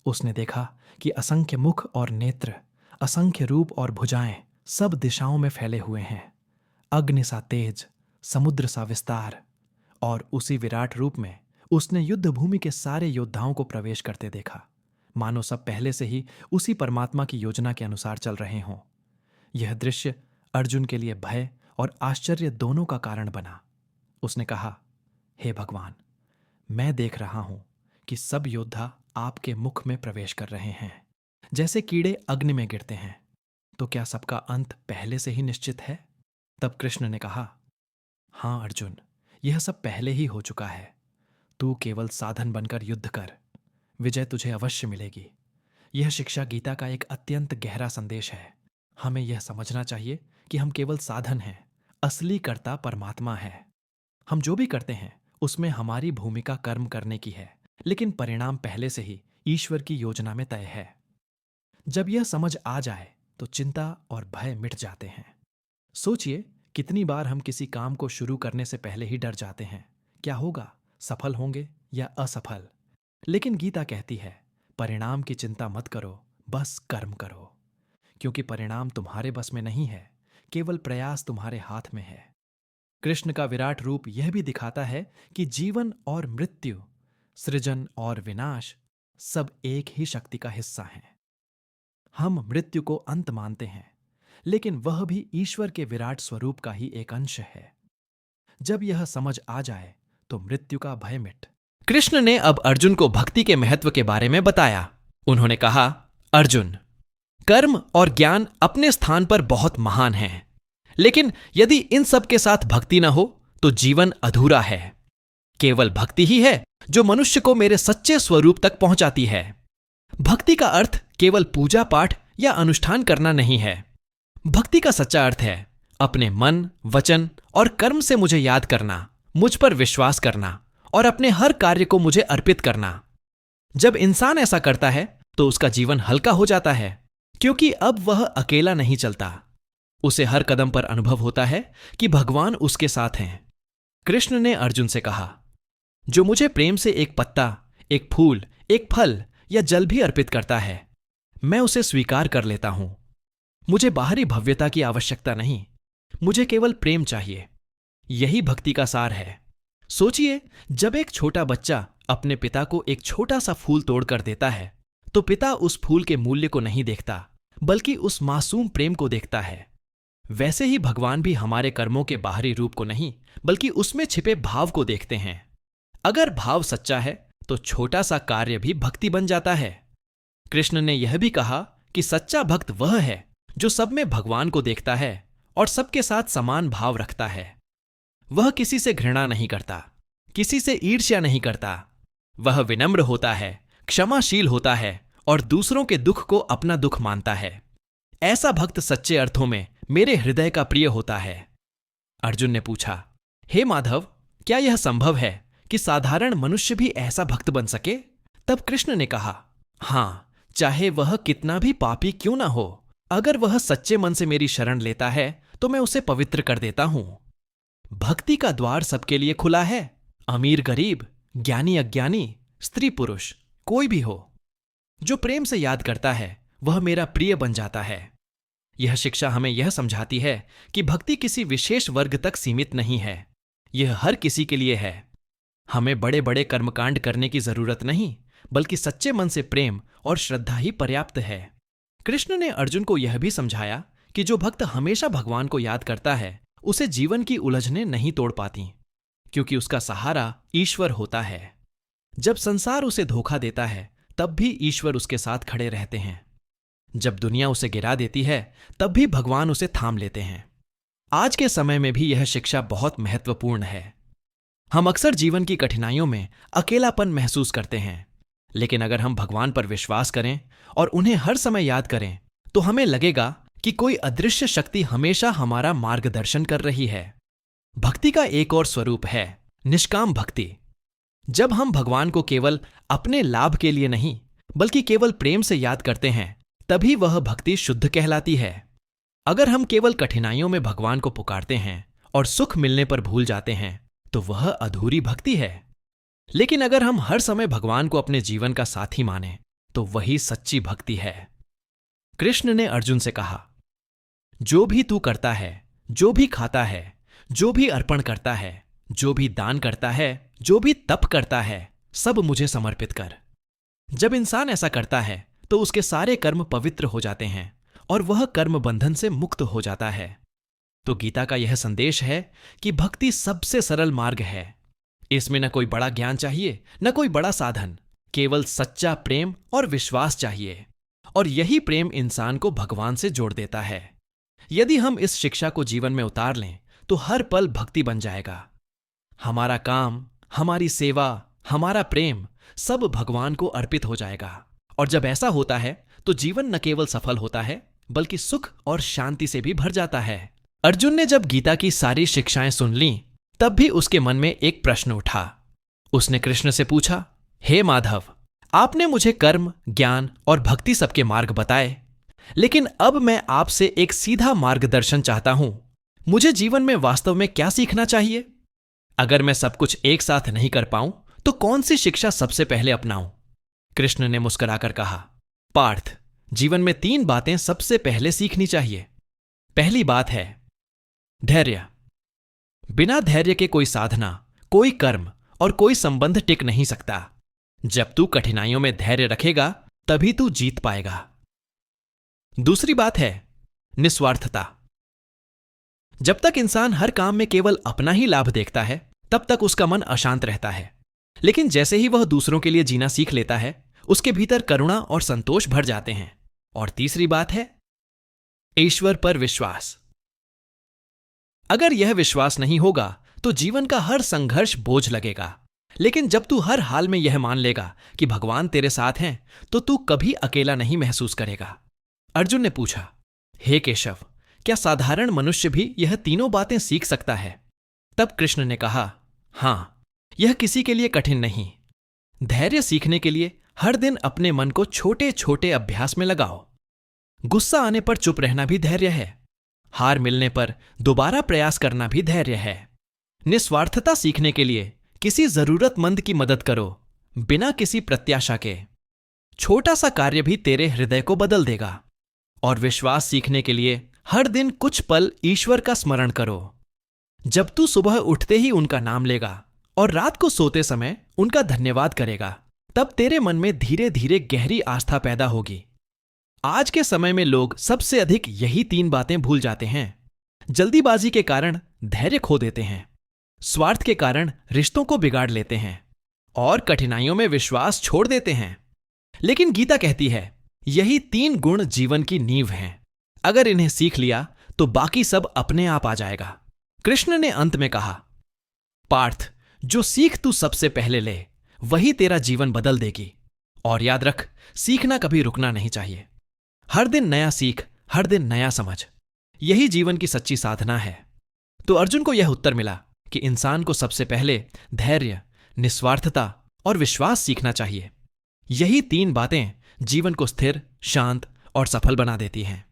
उसने देखा कि असंख्य मुख और नेत्र, असंख्य रूप और भुजाएं सब दिशाओं में फैले हुए हैं। अग्नि सा तेज, समुद्र सा विस्तार, और उसी विराट रूप में उसने युद्ध भूमि के सारे योद्धाओं को प्रवेश करते देखा, मानो सब पहले से ही उसी परमात्मा की योजना के अनुसार चल रहे हों। यह दृश्य अर्जुन के लिए भय और आश्चर्य दोनों का कारण बना। उसने कहा, हे भगवान, मैं देख रहा हूं कि सब योद्धा आपके मुख में प्रवेश कर रहे हैं, जैसे कीड़े अग्नि में गिरते हैं। तो क्या सबका अंत पहले से ही निश्चित है? तब कृष्ण ने कहा, हां अर्जुन, यह सब पहले ही हो चुका है। तू केवल साधन बनकर युद्ध कर, विजय तुझे अवश्य मिलेगी। यह शिक्षा गीता का एक अत्यंत गहरा संदेश है। हमें यह समझना चाहिए कि हम केवल साधन हैं, असली कर्ता परमात्मा है। हम जो भी करते हैं उसमें हमारी भूमिका कर्म करने की है, लेकिन परिणाम पहले से ही ईश्वर की योजना में तय है। जब यह समझ आ जाए तो चिंता और भय मिट जाते हैं। सोचिए, कितनी बार हम किसी काम को शुरू करने से पहले ही डर जाते हैं, क्या होगा, सफल होंगे या असफल। लेकिन गीता कहती है, परिणाम की चिंता मत करो, बस कर्म करो, क्योंकि परिणाम तुम्हारे बस में नहीं है, केवल प्रयास तुम्हारे हाथ में है। कृष्ण का विराट रूप यह भी दिखाता है कि जीवन और मृत्यु, सृजन और विनाश सब एक ही शक्ति का हिस्सा हैं। हम मृत्यु को अंत मानते हैं, लेकिन वह भी ईश्वर के विराट स्वरूप का ही एक अंश है। जब यह समझ आ जाए तो मृत्यु का भय मिट। कृष्ण ने अब अर्जुन को भक्ति के महत्व के बारे में बताया। उन्होंने कहा, अर्जुन, कर्म और ज्ञान अपने स्थान पर बहुत महान हैं, लेकिन यदि इन सब के साथ भक्ति न हो तो जीवन अधूरा है। केवल भक्ति ही है जो मनुष्य को मेरे सच्चे स्वरूप तक पहुंचाती है। भक्ति का अर्थ केवल पूजा पाठ या अनुष्ठान करना नहीं है। भक्ति का सच्चा अर्थ है अपने मन, वचन और कर्म से मुझे याद करना, मुझ पर विश्वास करना और अपने हर कार्य को मुझे अर्पित करना। जब इंसान ऐसा करता है तो उसका जीवन हल्का हो जाता है, क्योंकि अब वह अकेला नहीं चलता। उसे हर कदम पर अनुभव होता है कि भगवान उसके साथ हैं। कृष्ण ने अर्जुन से कहा, जो मुझे प्रेम से एक पत्ता, एक फूल, एक फल या जल भी अर्पित करता है, मैं उसे स्वीकार कर लेता हूं। मुझे बाहरी भव्यता की आवश्यकता नहीं, मुझे केवल प्रेम चाहिए। यही भक्ति का सार है। सोचिए, जब एक छोटा बच्चा अपने पिता को एक छोटा सा फूल तोड़कर देता है तो पिता उस फूल के मूल्य को नहीं देखता, बल्कि उस मासूम प्रेम को देखता है। वैसे ही भगवान भी हमारे कर्मों के बाहरी रूप को नहीं, बल्कि उसमें छिपे भाव को देखते हैं। अगर भाव सच्चा है तो छोटा सा कार्य भी भक्ति बन जाता है। कृष्ण ने यह भी कहा कि सच्चा भक्त वह है जो सब में भगवान को देखता है और सबके साथ समान भाव रखता है। वह किसी से घृणा नहीं करता, किसी से ईर्ष्या नहीं करता। वह विनम्र होता है, क्षमाशील होता है और दूसरों के दुख को अपना दुख मानता है। ऐसा भक्त सच्चे अर्थों में मेरे हृदय का प्रिय होता है। अर्जुन ने पूछा, हे माधव, क्या यह संभव है कि साधारण मनुष्य भी ऐसा भक्त बन सके? तब कृष्ण ने कहा, हां, चाहे वह कितना भी पापी क्यों ना हो, अगर वह सच्चे मन से मेरी शरण लेता है तो मैं उसे पवित्र कर देता हूं। भक्ति का द्वार सबके लिए खुला है, अमीर गरीब, ज्ञानी अज्ञानी, स्त्री पुरुष, कोई भी हो। जो प्रेम से याद करता है वह मेरा प्रिय बन जाता है। यह शिक्षा हमें यह समझाती है कि भक्ति किसी विशेष वर्ग तक सीमित नहीं है, यह हर किसी के लिए है। हमें बड़े बड़े कर्मकांड करने की जरूरत नहीं, बल्कि सच्चे मन से प्रेम और श्रद्धा ही पर्याप्त है। कृष्ण ने अर्जुन को यह भी समझाया कि जो भक्त हमेशा भगवान को याद करता है उसे जीवन की उलझनें नहीं तोड़ पाती, क्योंकि उसका सहारा ईश्वर होता है। जब संसार उसे धोखा देता है तब भी ईश्वर उसके साथ खड़े रहते हैं। जब दुनिया उसे गिरा देती है तब भी भगवान उसे थाम लेते हैं। आज के समय में भी यह शिक्षा बहुत महत्वपूर्ण है। हम अक्सर जीवन की कठिनाइयों में अकेलापन महसूस करते हैं, लेकिन अगर हम भगवान पर विश्वास करें और उन्हें हर समय याद करें तो हमें लगेगा कि कोई अदृश्य शक्ति हमेशा हमारा मार्गदर्शन कर रही है। भक्ति का एक और स्वरूप है निष्काम भक्ति। जब हम भगवान को केवल अपने लाभ के लिए नहीं बल्कि केवल प्रेम से याद करते हैं तभी वह भक्ति शुद्ध कहलाती है। अगर हम केवल कठिनाइयों में भगवान को पुकारते हैं और सुख मिलने पर भूल जाते हैं तो वह अधूरी भक्ति है। लेकिन अगर हम हर समय भगवान को अपने जीवन का साथी माने तो वही सच्ची भक्ति है। कृष्ण ने अर्जुन से कहा, जो भी तू करता है, जो भी खाता है, जो भी अर्पण करता है, जो भी दान करता है, जो भी तप करता है, सब मुझे समर्पित कर। जब इंसान ऐसा करता है तो उसके सारे कर्म पवित्र हो जाते हैं और वह कर्म बंधन से मुक्त हो जाता है। तो गीता का यह संदेश है कि भक्ति सबसे सरल मार्ग है। इसमें न कोई बड़ा ज्ञान चाहिए, न कोई बड़ा साधन, केवल सच्चा प्रेम और विश्वास चाहिए। और यही प्रेम इंसान को भगवान से जोड़ देता है। यदि हम इस शिक्षा को जीवन में उतार लें तो हर पल भक्ति बन जाएगा। हमारा काम, हमारी सेवा, हमारा प्रेम सब भगवान को अर्पित हो जाएगा। और जब ऐसा होता है तो जीवन न केवल सफल होता है बल्कि सुख और शांति से भी भर जाता है। अर्जुन ने जब गीता की सारी शिक्षाएं सुन लीं तब भी उसके मन में एक प्रश्न उठा। उसने कृष्ण से पूछा, हे माधव, आपने मुझे कर्म, ज्ञान और भक्ति सबके मार्ग बताए, लेकिन अब मैं आपसे एक सीधा मार्गदर्शन चाहता हूं। मुझे जीवन में वास्तव में क्या सीखना चाहिए? अगर मैं सब कुछ एक साथ नहीं कर पाऊं तो कौन सी शिक्षा सबसे पहले अपनाऊं? कृष्ण ने मुस्कुराकर कहा, पार्थ, जीवन में 3 बातें सबसे पहले सीखनी चाहिए। पहली बात है धैर्य। बिना धैर्य के कोई साधना, कोई कर्म और कोई संबंध टिक नहीं सकता। जब तू कठिनाइयों में धैर्य रखेगा तभी तू जीत पाएगा। दूसरी बात है निस्वार्थता। जब तक इंसान हर काम में केवल अपना ही लाभ देखता है तब तक उसका मन अशांत रहता है, लेकिन जैसे ही वह दूसरों के लिए जीना सीख लेता है उसके भीतर करुणा और संतोष भर जाते हैं। और तीसरी बात है ईश्वर पर विश्वास। अगर यह विश्वास नहीं होगा तो जीवन का हर संघर्ष बोझ लगेगा, लेकिन जब तू हर हाल में यह मान लेगा कि भगवान तेरे साथ हैं तो तू कभी अकेला नहीं महसूस करेगा। अर्जुन ने पूछा, हे केशव, क्या साधारण मनुष्य भी यह तीनों बातें सीख सकता है? तब कृष्ण ने कहा, हां, यह किसी के लिए कठिन नहीं। धैर्य सीखने के लिए हर दिन अपने मन को छोटे छोटे अभ्यास में लगाओ। गुस्सा आने पर चुप रहना भी धैर्य है। हार मिलने पर दोबारा प्रयास करना भी धैर्य है। निस्वार्थता सीखने के लिए किसी जरूरतमंद की मदद करो बिना किसी प्रत्याशा के। छोटा सा कार्य भी तेरे हृदय को बदल देगा। और विश्वास सीखने के लिए हर दिन कुछ पल ईश्वर का स्मरण करो। जब तू सुबह उठते ही उनका नाम लेगा और रात को सोते समय उनका धन्यवाद करेगा तब तेरे मन में धीरे धीरे गहरी आस्था पैदा होगी। आज के समय में लोग सबसे अधिक यही 3 बातें भूल जाते हैं। जल्दीबाजी के कारण धैर्य खो देते हैं, स्वार्थ के कारण रिश्तों को बिगाड़ लेते हैं और कठिनाइयों में विश्वास छोड़ देते हैं। लेकिन गीता कहती है यही 3 गुण जीवन की नींव हैं। अगर इन्हें सीख लिया तो बाकी सब अपने आप आ जाएगा। कृष्ण ने अंत में कहा, पार्थ, जो सीख तू सबसे पहले ले वही तेरा जीवन बदल देगी। और याद रख, सीखना कभी रुकना नहीं चाहिए। हर दिन नया सीख, हर दिन नया समझ, यही जीवन की सच्ची साधना है। तो अर्जुन को यह उत्तर मिला कि इंसान को सबसे पहले धैर्य, निस्वार्थता और विश्वास सीखना चाहिए। यही 3 बातें जीवन को स्थिर, शांत और सफल बना देती हैं।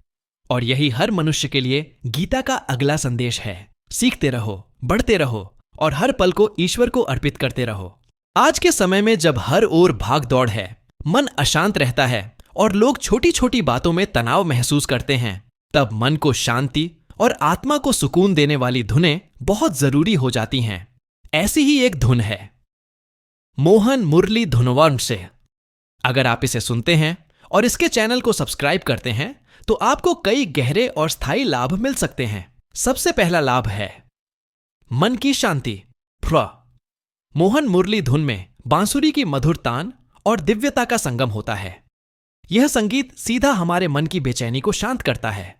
और यही हर मनुष्य के लिए गीता का अगला संदेश है। सीखते रहो, बढ़ते रहो और हर पल को ईश्वर को अर्पित करते रहो। आज के समय में जब हर ओर भाग दौड़ है, मन अशांत रहता है और लोग छोटी छोटी बातों में तनाव महसूस करते हैं, तब मन को शांति और आत्मा को सुकून देने वाली धुनें बहुत जरूरी हो जाती हैं। ऐसी ही एक धुन है मोहन मुरली धुनवंश से। अगर आप इसे सुनते हैं और इसके चैनल को सब्सक्राइब करते हैं तो आपको कई गहरे और स्थायी लाभ मिल सकते हैं। सबसे पहला लाभ है मन की शांति। मोहन मुरली धुन में बांसुरी की मधुर तान और दिव्यता का संगम होता है। यह संगीत सीधा हमारे मन की बेचैनी को शांत करता है।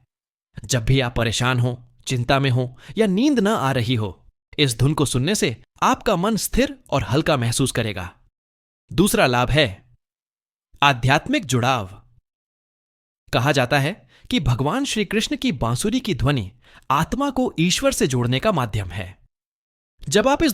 जब भी आप परेशान हो, चिंता में हो या नींद न आ रही हो, इस धुन को सुनने से आपका मन स्थिर और हल्का महसूस करेगा। दूसरा लाभ है आध्यात्मिक जुड़ाव। कहा जाता है कि भगवान श्री कृष्ण की बांसुरी की ध्वनि आत्मा को ईश्वर से जोड़ने का माध्यम है। जब आप इस